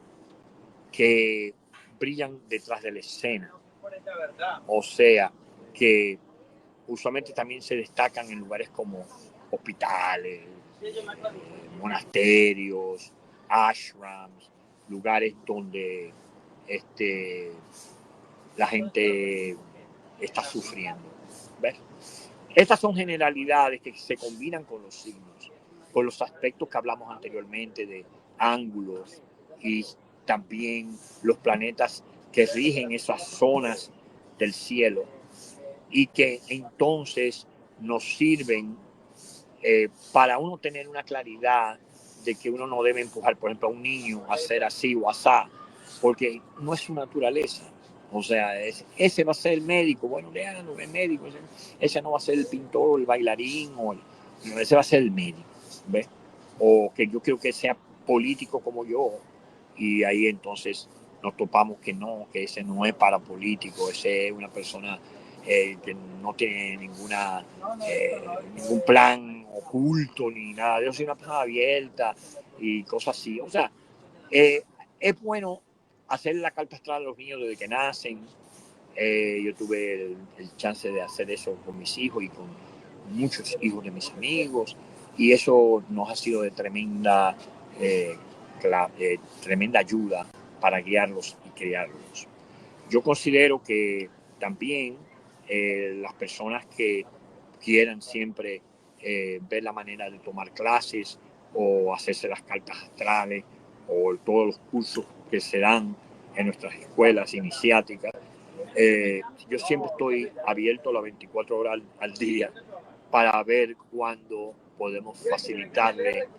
que brillan detrás de la escena. O sea, que usualmente también se destacan en lugares como hospitales, monasterios, ashrams, lugares donde la gente está sufriendo. ¿Ves? Estas son generalidades que se combinan con los signos, con los aspectos que hablamos anteriormente de ángulos y también los planetas que rigen esas zonas del cielo, y que entonces nos sirven para uno tener una claridad de que uno no debe empujar, por ejemplo, a un niño a ser así o asá, porque no es su naturaleza. O sea, ese va a ser el médico, bueno, déjalo, el médico, ese no va a ser el pintor, el bailarín, ese va a ser el médico, ¿ves? O que yo creo que sea político como yo, y ahí entonces nos topamos que no, que ese no es para político, ese es una persona que no tiene ningún plan oculto ni nada. Yo soy una persona abierta y cosas así. O sea, es bueno hacer la carta astral a los niños desde que nacen. Yo tuve el chance de hacer eso con mis hijos y con muchos hijos de mis amigos, y eso nos ha sido de tremenda ayuda para guiarlos y criarlos. Yo considero que también las personas que quieran siempre ver la manera de tomar clases o hacerse las cartas astrales o todos los cursos que se dan en nuestras escuelas iniciáticas, yo siempre estoy abierto las 24 horas al día para ver cuándo podemos facilitarle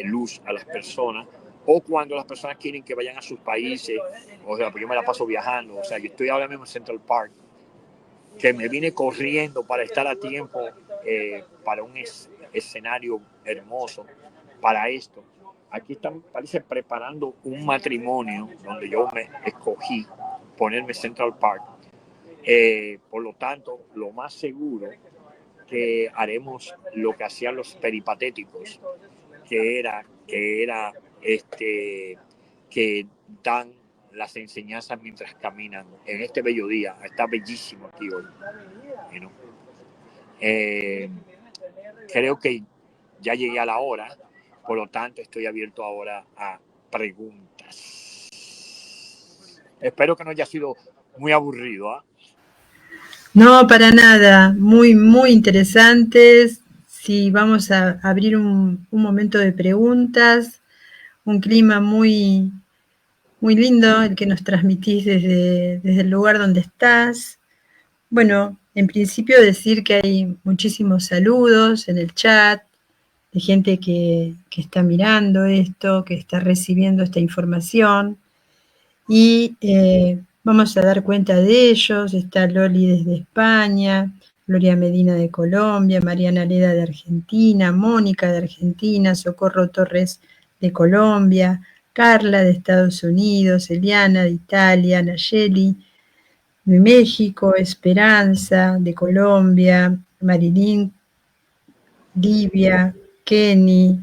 luz a las personas, o cuando las personas quieren que vayan a sus países, o sea, pues yo me la paso viajando, o sea, yo estoy ahora mismo en Central Park, que me vine corriendo para estar a tiempo para un escenario hermoso, para esto. Aquí están, parece, preparando un matrimonio donde yo me escogí ponerme Central Park. Por lo tanto, lo más seguro que haremos lo que hacían los peripatéticos, que era que dan las enseñanzas mientras caminan en este bello día. Está bellísimo aquí hoy. You know? Creo que ya llegué a la hora, por lo tanto estoy abierto ahora a preguntas. Espero que no haya sido muy aburrido, ¿eh? No, para nada, muy, muy interesantes. Sí, vamos a abrir un momento de preguntas, un clima muy, muy lindo el que nos transmitís desde el lugar donde estás. Bueno, en principio decir que hay muchísimos saludos en el chat, de gente que está mirando esto, que está recibiendo esta información. Y vamos a dar cuenta de ellos. Está Loli desde España, Gloria Medina de Colombia, Mariana Leda de Argentina, Mónica de Argentina, Socorro Torres de Colombia, Carla de Estados Unidos, Eliana de Italia, Nayeli de México, Esperanza de Colombia, Marilyn, Livia, Kenny,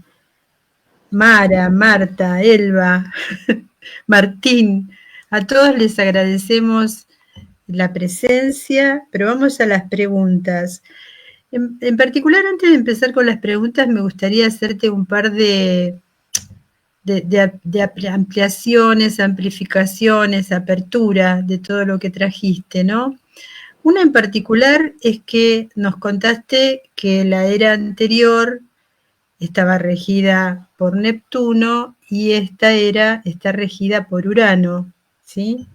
Mara, Marta, Elba, Martín. A todos les agradecemos la presencia, pero vamos a las preguntas. En particular, antes de empezar con las preguntas, me gustaría hacerte un par de ampliaciones, amplificaciones, apertura de todo lo que trajiste, ¿no? Una en particular es que nos contaste que la era anterior estaba regida por Neptuno y esta era está regida por Urano, ¿sí?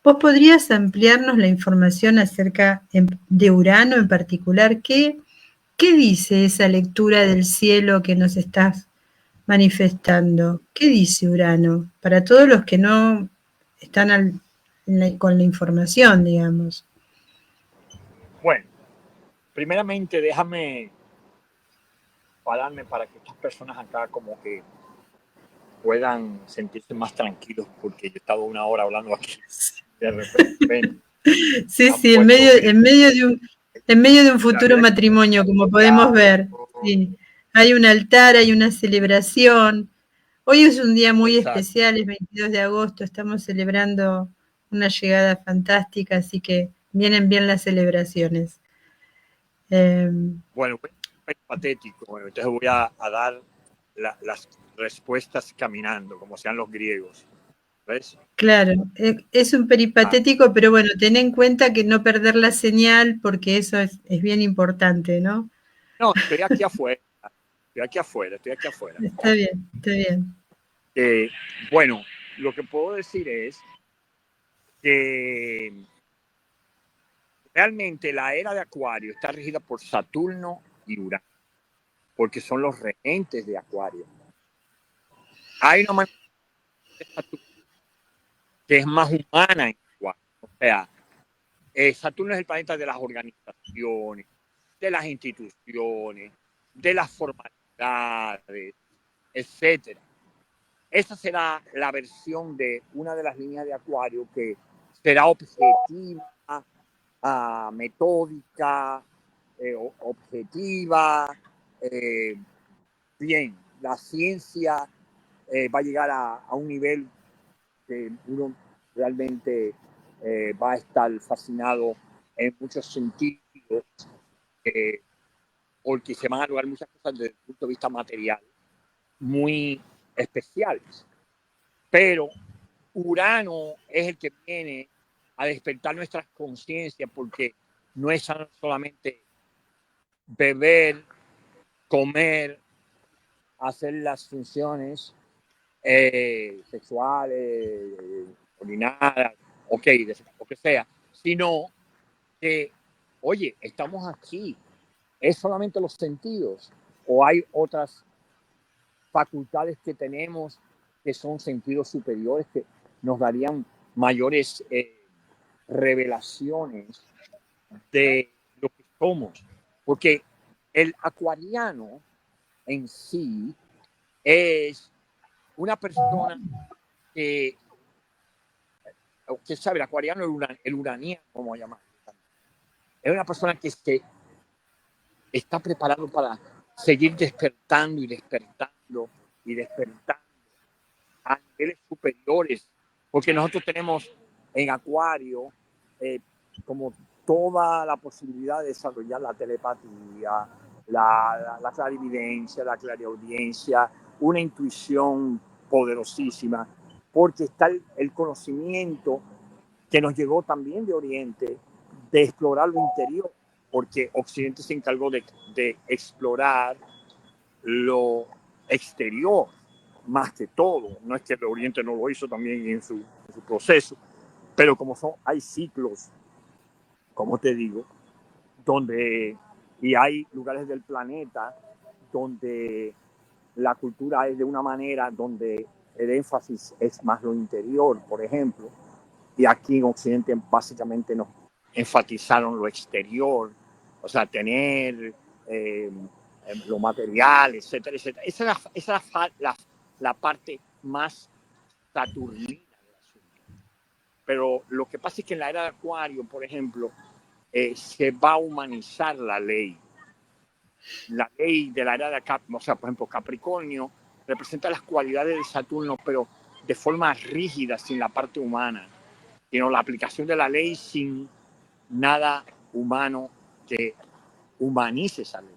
¿Vos podrías ampliarnos la información acerca de Urano en particular? ¿Qué dice esa lectura del cielo que nos estás manifestando? ¿Qué dice Urano? Para todos los que no están con la información, digamos. Bueno, primeramente déjame pararme para que estas personas acá como que puedan sentirse más tranquilos, porque yo he estado una hora hablando aquí de repente. Sí, en medio de un futuro matrimonio, como podemos ver. Sí. Hay un altar, hay una celebración. Hoy es un día muy especial, es 22 de agosto, estamos celebrando una llegada fantástica, así que vienen bien las celebraciones. Bueno, es patético, entonces voy a dar las respuestas caminando, como sean los griegos. ¿Ves? Claro, es un peripatético, pero bueno, ten en cuenta que no perder la señal, porque eso es bien importante, ¿no? No, estoy aquí afuera. Está bien, está bien. Bueno, lo que puedo decir es que realmente la era de Acuario está regida por Saturno y Urano, porque son los regentes de Acuario. Hay una manera de Saturno que es más humana en Acuario. O sea, Saturno es el planeta de las organizaciones, de las instituciones, de las formalidades, etcétera. Esa será la versión de una de las líneas de Acuario que será objetiva, metódica, objetiva. Bien, la ciencia va a llegar a un nivel que uno realmente va a estar fascinado en muchos sentidos, porque se van a lograr muchas cosas desde el punto de vista material muy especiales. Pero Urano es el que viene a despertar nuestras conciencias, porque no es solamente beber, comer, hacer las funciones sexuales, orinadas, ok, lo que sea, sino que, oye, estamos aquí, ¿es solamente los sentidos o hay otras facultades que tenemos que son sentidos superiores que nos darían mayores revelaciones de lo que somos. Porque el acuariano en sí es una persona que sabe, el acuariano, el uraniano, como llamar, es una persona que está preparado para seguir despertando y despertando y despertando a niveles superiores, porque nosotros tenemos en Acuario como toda la posibilidad de desarrollar la telepatía, la clarividencia, la clariaudiencia, una intuición poderosísima, porque está el conocimiento que nos llegó también de Oriente, de explorar lo interior, porque Occidente se encargó de explorar lo exterior más que todo. No es que el Oriente no lo hizo también en su proceso, pero como hay ciclos, como te digo, donde y hay lugares del planeta donde la cultura es de una manera, donde el énfasis es más lo interior, por ejemplo, y aquí en Occidente básicamente nos enfatizaron lo exterior, o sea, tener lo material, etcétera, etcétera. Esa es la parte más saturnina del asunto. Pero lo que pasa es que en la era de Acuario, por ejemplo, se va a humanizar la ley. La ley de la era de Capricornio, o sea, por ejemplo, Capricornio representa las cualidades de Saturno, pero de forma rígida, sin la parte humana, sino la aplicación de la ley sin nada humano que humanice esa ley.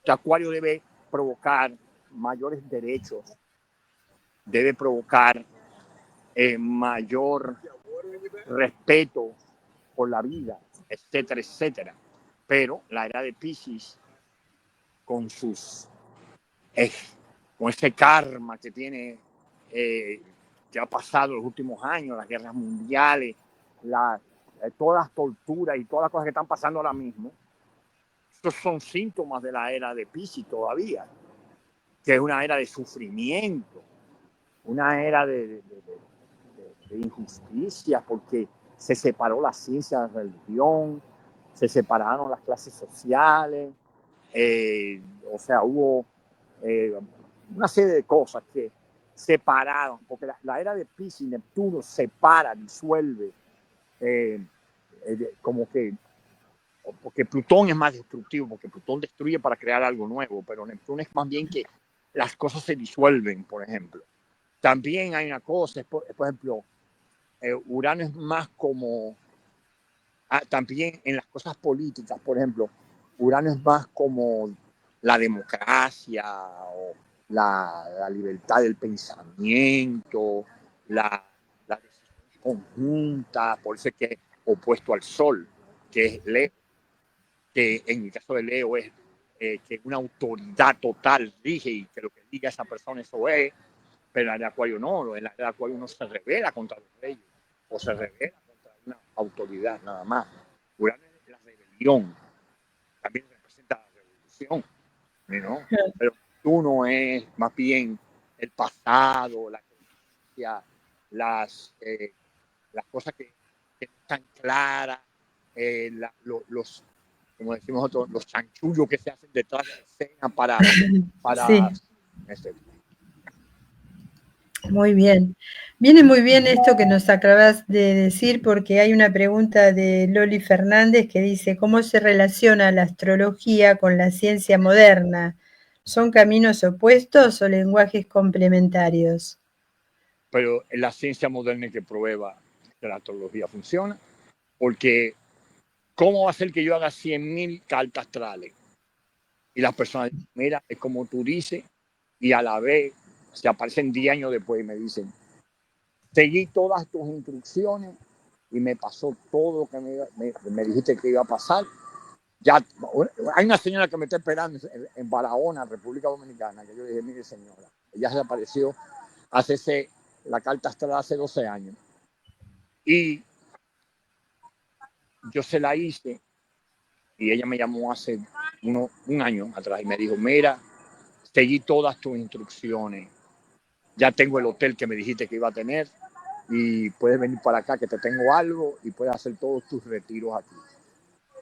El Acuario debe provocar mayores derechos, debe provocar mayor respeto por la vida, etcétera, etcétera. Pero la era de Piscis, con con ese karma que tiene, que ha pasado en los últimos años, las guerras mundiales, todas las torturas y todas las cosas que están pasando ahora mismo, estos son síntomas de la era de Piscis todavía, que es una era de sufrimiento, una era de injusticia, porque se separó la ciencia de la religión, se separaron las clases sociales, o sea, hubo una serie de cosas que separaron, porque la era de Piscis, Neptuno separa, disuelve, como que, porque Plutón es más destructivo, porque Plutón destruye para crear algo nuevo, pero Neptuno es más bien que las cosas se disuelven, por ejemplo. También hay una cosa, por ejemplo, Urano es más como, también en las cosas políticas, por ejemplo, Urano es más como la democracia o la libertad del pensamiento, la decisión conjunta, por eso es que es opuesto al Sol, que es Leo, que en el caso de Leo es que una autoridad total rige y que lo que diga esa persona eso es, pero en el Acuario no, en el Acuario uno se revela contra los reyes o se revela contra una autoridad nada más. Urano es la rebelión, también representa la revolución, ¿no? Pero uno es más bien el pasado, la creencia, las cosas que no están claras, los, como decimos nosotros, los chanchullos que se hacen detrás de la escena para Sí. este, Muy bien. Viene muy bien esto que nos acabas de decir porque hay una pregunta de Loli Fernández que dice, ¿cómo se relaciona la astrología con la ciencia moderna? ¿Son caminos opuestos o lenguajes complementarios? pero la ciencia moderna que prueba que la astrología funciona, porque ¿cómo va a ser que yo haga 100.000 cartas astrales? Y las personas dicen, mira, es como tú dices, y a la vez se aparecen 10 años después y me dicen, seguí todas tus instrucciones y me pasó todo lo que me dijiste que iba a pasar. Ya, hay una señora que me está esperando en Barahona, República Dominicana, que yo le dije, mire señora, ella se apareció la carta astral hace 12 años. Y yo se la hice y ella me llamó hace un año atrás y me dijo, mira, seguí todas tus instrucciones ya tengo el hotel que me dijiste que iba a tener y puedes venir para acá que te tengo algo y puedes hacer todos tus retiros aquí.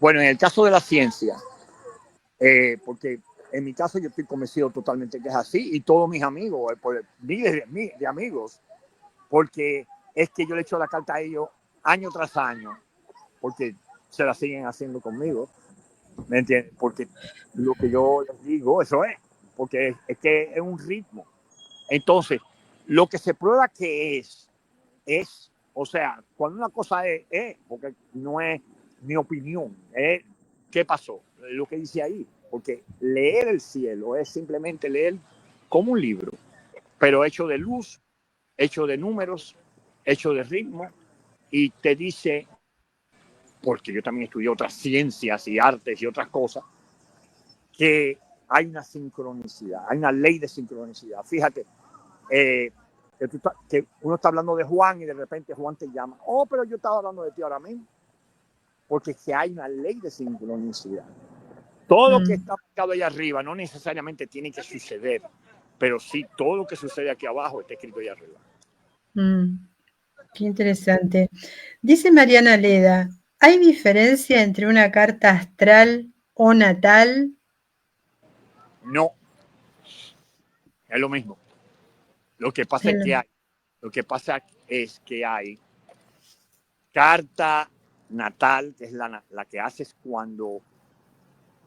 Bueno, en el caso de la ciencia, porque en mi caso yo estoy convencido totalmente que es así y todos mis amigos, miles de amigos, porque es que yo le echo la carta a ellos año tras año, porque se la siguen haciendo conmigo, ¿me entiendes? Porque lo que yo les digo, eso es, porque es que es un ritmo. Entonces, lo que se prueba que es, o sea, cuando una cosa es, porque no es mi opinión, es qué pasó, lo que dice ahí, porque leer el cielo es simplemente leer como un libro, pero hecho de luz, hecho de números, hecho de ritmo, y te dice, porque yo también estudié otras ciencias y artes y otras cosas, que hay una sincronicidad, hay una ley de sincronicidad. Fíjate, que uno está hablando de Juan y de repente Juan te llama. Oh, pero yo estaba hablando de ti ahora mismo. Porque es que hay una ley de sincronicidad. Todo lo que está marcado allá arriba no necesariamente tiene que suceder, pero sí todo lo que sucede aquí abajo está escrito allá arriba. Qué interesante. Dice Mariana Leda, ¿hay diferencia entre una carta astral o natal? No, es lo mismo. Lo que pasa es que hay carta natal, que es la que haces cuando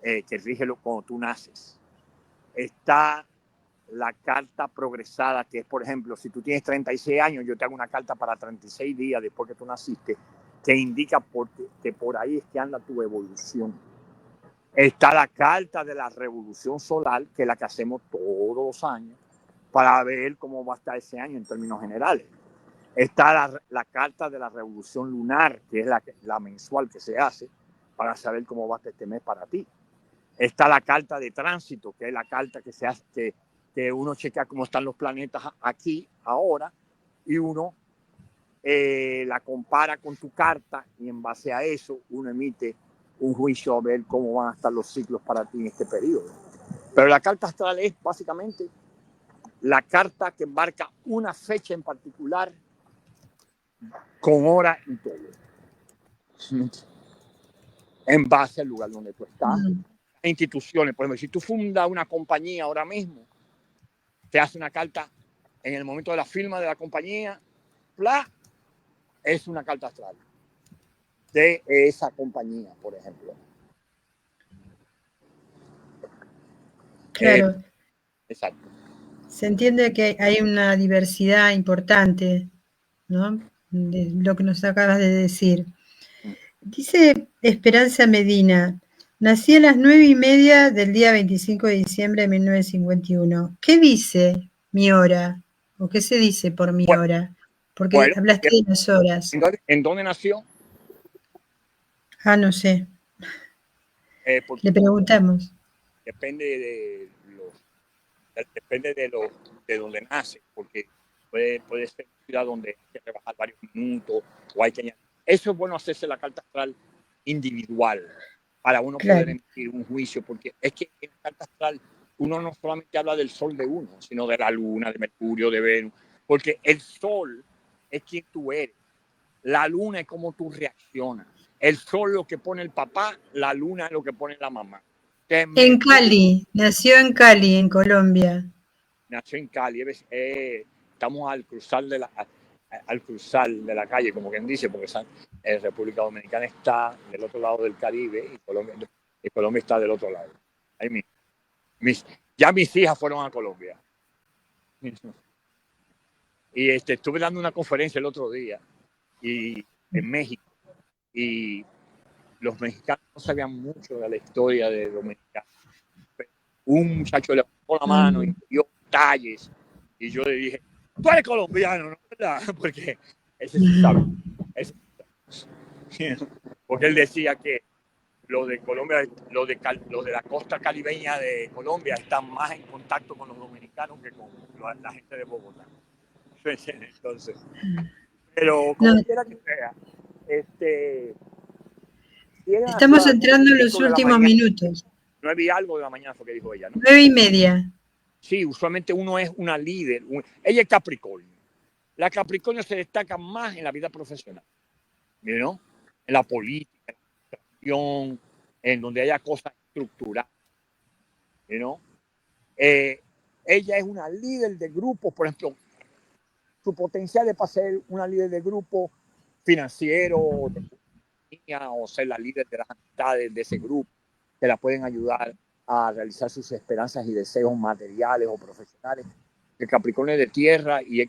que rige cuando tú naces. Está la carta progresada, que es, por ejemplo, si tú tienes 36 años, yo te hago una carta para 36 días después que tú naciste, que indica que por ahí es que anda tu evolución. Está la carta de la revolución solar, que es la que hacemos todos los años, para ver cómo va a estar ese año en términos generales. Está la carta de la revolución lunar, que es la mensual que se hace, para saber cómo va a estar este mes para ti. Está la carta de tránsito, que es la carta que se hace, que uno chequea cómo están los planetas aquí, ahora, y uno la compara con tu carta y en base a eso uno emite un juicio a ver cómo van a estar los ciclos para ti en este periodo. Pero la carta astral es básicamente la carta que marca una fecha en particular con hora y todo. En base al lugar donde tú estás. Instituciones, por ejemplo, si tú fundas una compañía ahora mismo, te hace una carta en el momento de la firma de la compañía, ¡plá! Es una carta astral de esa compañía, por ejemplo. Claro. Exacto. Se entiende que hay una diversidad importante, ¿no? De lo que nos acabas de decir. Dice Esperanza Medina, nací a las 9:30 del día 25 de diciembre de 1951. ¿Qué dice mi hora? ¿O qué se dice por mi hora? Porque hablaste de las horas. ¿En dónde nació? No sé. Le preguntamos. Depende de donde nace, porque puede ser una ciudad donde hay que rebajar varios minutos o hay que añadir. Eso es bueno hacerse la carta astral individual para uno poder emitir un juicio, porque es que en la carta astral uno no solamente habla del sol de uno, sino de la luna, de Mercurio, de Venus, porque el sol es quien tú eres, la luna es como tú reaccionas, el sol es lo que pone el papá, la luna es lo que pone la mamá. En Cali, nació en Cali, en Colombia. Nació en Cali, estamos al cruzar de la calle, como quien dice, porque República Dominicana está del otro lado del Caribe y Colombia está del otro lado. Ahí ya mis hijas fueron a Colombia. Y estuve dando una conferencia el otro día en México y los mexicanos no sabían mucho de la historia de Dominicana. Un muchacho le puso la mano y dio detalles y yo le dije, tú eres colombiano, ¿no? ¿Verdad? Porque ese sí sabe. Porque él decía que los de Colombia, los de la costa caribeña de Colombia están más en contacto con los dominicanos que con la gente de Bogotá. Entonces, pero como quiera que sea, estamos entrando en los últimos minutos. 9:00 y algo de la mañana fue que dijo ella, ¿no? 9:30. Sí, usualmente uno es una líder. Ella es Capricornio. La Capricornio se destaca más en la vida profesional, ¿no? En la política, en la administración, en donde haya cosas estructurales, ¿no? Ella es una líder de grupo, por ejemplo, su potencial es para ser una líder de grupo financiero, de economía, o ser la líder de las amistades de ese grupo, que la pueden ayudar a realizar sus esperanzas y deseos materiales o profesionales. El Capricornio es de tierra y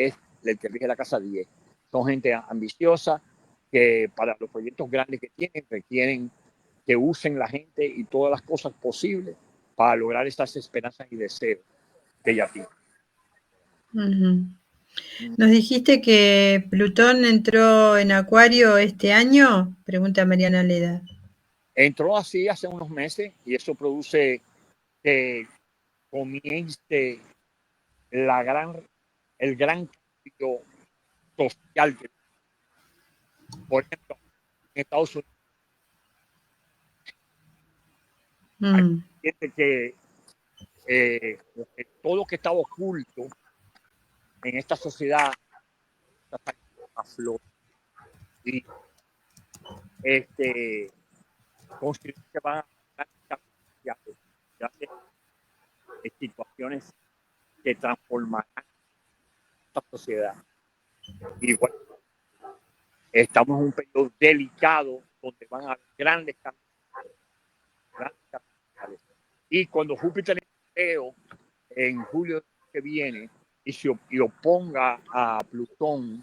es el que rige la casa 10. Son gente ambiciosa que para los proyectos grandes que tienen requieren que usen la gente y todas las cosas posibles para lograr estas esperanzas y deseos que ella tiene. Nos dijiste que Plutón entró en Acuario este año, pregunta Mariana Leda. Entró así hace unos meses y eso produce que comience el gran cambio social que, por ejemplo, en Estados Unidos hay gente que todo lo que estaba oculto en esta sociedad está saliendo a flor. Y considero que van a haber situaciones que transformarán esta sociedad. Y bueno, estamos en un periodo delicado donde van a haber grandes cambios. Y cuando Júpiter en julio que viene y oponga a Plutón,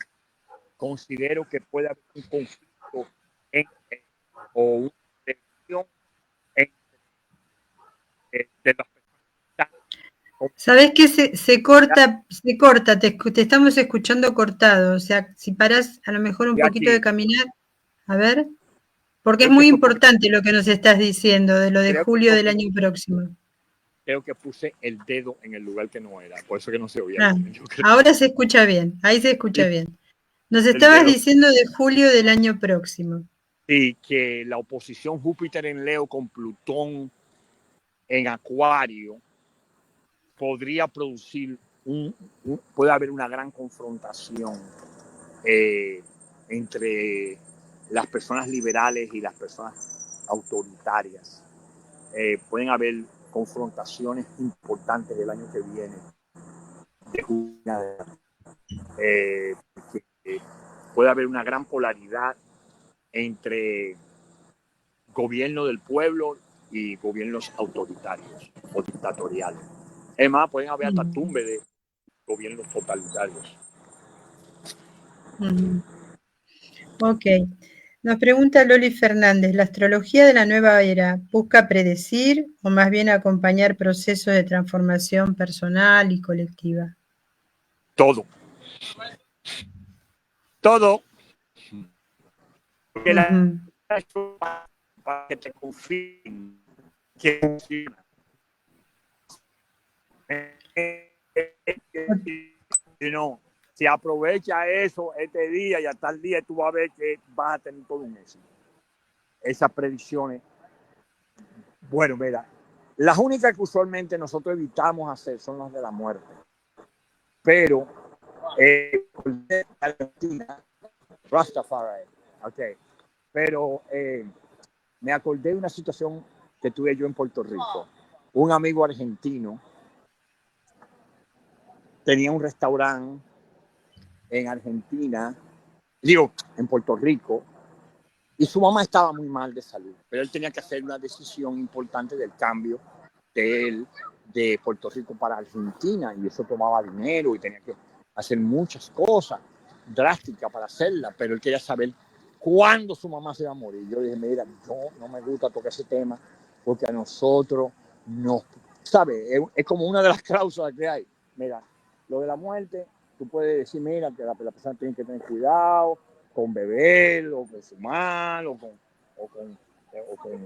considero que puede haber un conflicto o una tensión entre de las personas. ¿Sabés qué? Se corta, te estamos escuchando cortado. O sea, si parás a lo mejor un poquito de caminar, a ver, porque es muy importante lo que nos estás diciendo de lo de julio del año próximo. Creo que puse el dedo en el lugar que no era, por eso que no se oía bien. Ahora se escucha bien, ahí se escucha bien. Nos estabas diciendo de julio del año próximo. Sí, que la oposición Júpiter en Leo con Plutón en Acuario podría producir puede haber una gran confrontación entre las personas liberales y las personas autoritarias. Pueden haber confrontaciones importantes el año que viene de julio, puede haber una gran polaridad entre gobierno del pueblo y gobiernos autoritarios o dictatoriales. Es más, pueden haber hasta tumbe de gobiernos totalitarios. Ok. Nos pregunta Loli Fernández, ¿la astrología de la nueva era busca predecir o más bien acompañar procesos de transformación personal y colectiva? Todo. Todo. Porque para que te confíen que funciona. Si aprovecha eso este día y hasta el día, tú vas a ver que vas a tener todo un éxito. Esas predicciones. Bueno, mira, las únicas que usualmente nosotros evitamos hacer son las de la muerte. Pero, Rastafari, ok. Pero me acordé de una situación que tuve yo en Puerto Rico. Un amigo argentino tenía un restaurante en Argentina, en Puerto Rico, y su mamá estaba muy mal de salud, pero él tenía que hacer una decisión importante del cambio de él de Puerto Rico para Argentina, y eso tomaba dinero y tenía que hacer muchas cosas drásticas para hacerla, pero él quería saber cuándo su mamá se iba a morir. Yo dije, mira, yo no me gusta tocar ese tema porque a nosotros no, ¿sabes? Es como una de las cláusulas que hay. Mira, lo de la muerte, tú puedes decir, mira, que la persona tiene que tener cuidado con beber, o con fumar, o con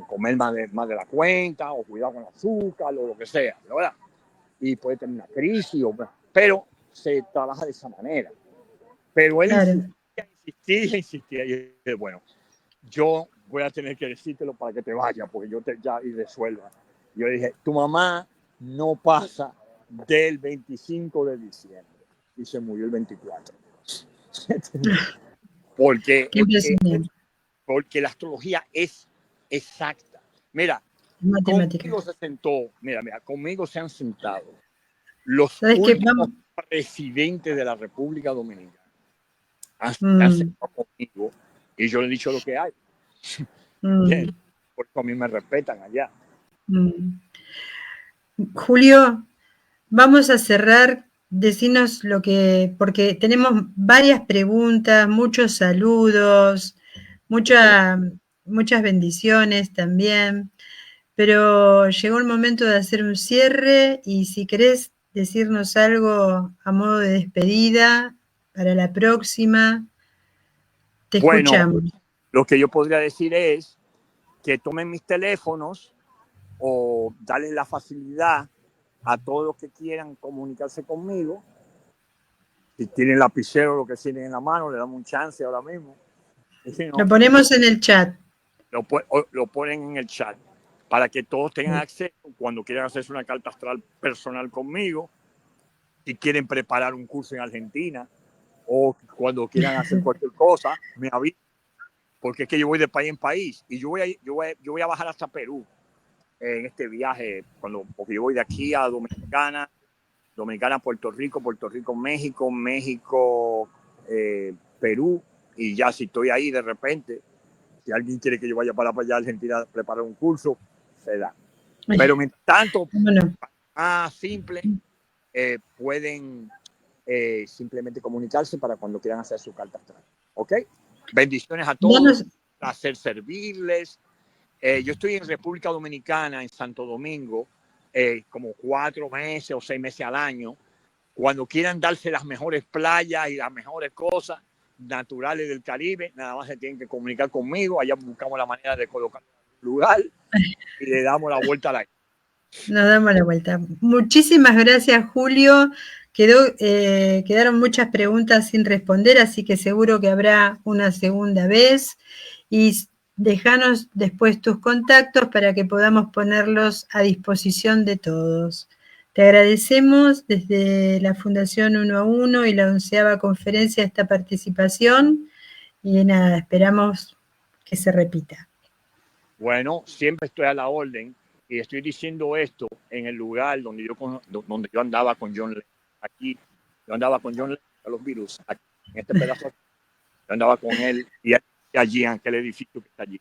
comer más de la cuenta, o cuidado con el azúcar, o lo que sea, ¿verdad? Y puede tener una crisis, pero se trabaja de esa manera. Pero él insistía, y bueno, yo voy a tener que decírtelo para que te vayas, porque yo ya y resuelva. Yo dije, tu mamá no pasa del 25 de diciembre y se murió el 24. Porque, porque la astrología es exacta. Mira, conmigo se sentó, conmigo se han sentado los últimos presidentes de la República Dominicana. Han sentado conmigo y yo le he dicho lo que hay. Por eso a mí me respetan allá. Julio, vamos a cerrar. Decinos lo que, porque tenemos varias preguntas, muchos saludos, muchas bendiciones también, pero llegó el momento de hacer un cierre y si querés decirnos algo a modo de despedida para la próxima, te escuchamos. Lo que yo podría decir es que tomen mis teléfonos o darles la facilidad a todos los que quieran comunicarse conmigo. Si tienen lapicero, lo que tienen en la mano, le damos un chance ahora mismo. Si no, lo ponemos en el chat. Lo ponen en el chat para que todos tengan acceso cuando quieran hacerse una carta astral personal conmigo, si quieren preparar un curso en Argentina o cuando quieran hacer cualquier cosa, me avisan. Porque es que yo voy de país en país y yo voy a bajar hasta Perú en este viaje, porque yo voy de aquí a Dominicana, Puerto Rico, México, Perú, y ya si estoy ahí de repente, si alguien quiere que yo vaya para allá a Argentina a preparar un curso, se da. Pero mientras tanto, más simple, pueden simplemente comunicarse para cuando quieran hacer su carta astral. ¿Ok? Bendiciones a todos, placer servirles. Yo estoy en República Dominicana, en Santo Domingo, como 4 meses o 6 meses al año. Cuando quieran darse las mejores playas y las mejores cosas naturales del Caribe, nada más se tienen que comunicar conmigo. Allá buscamos la manera de colocar un lugar y le damos la vuelta a la isla. Nos damos la vuelta. Muchísimas gracias, Julio. Quedaron muchas preguntas sin responder, así que seguro que habrá una segunda vez. Y déjanos después tus contactos para que podamos ponerlos a disposición de todos. Te agradecemos desde la Fundación 1 a 1 y la 11ª conferencia esta participación. Y nada, esperamos que se repita. Bueno, siempre estoy a la orden. Y estoy diciendo esto en el lugar donde yo andaba con John Lennon. Aquí, yo andaba con John Lennon a los virus. Aquí, en este pedazo, yo andaba con él y allí, en aquel edificio que está allí.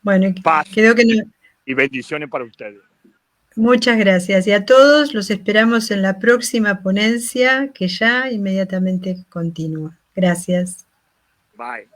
Bueno, paz quedó que no... y bendiciones para ustedes. Muchas gracias. Y a todos los esperamos en la próxima ponencia que ya inmediatamente continúa. Gracias. Bye.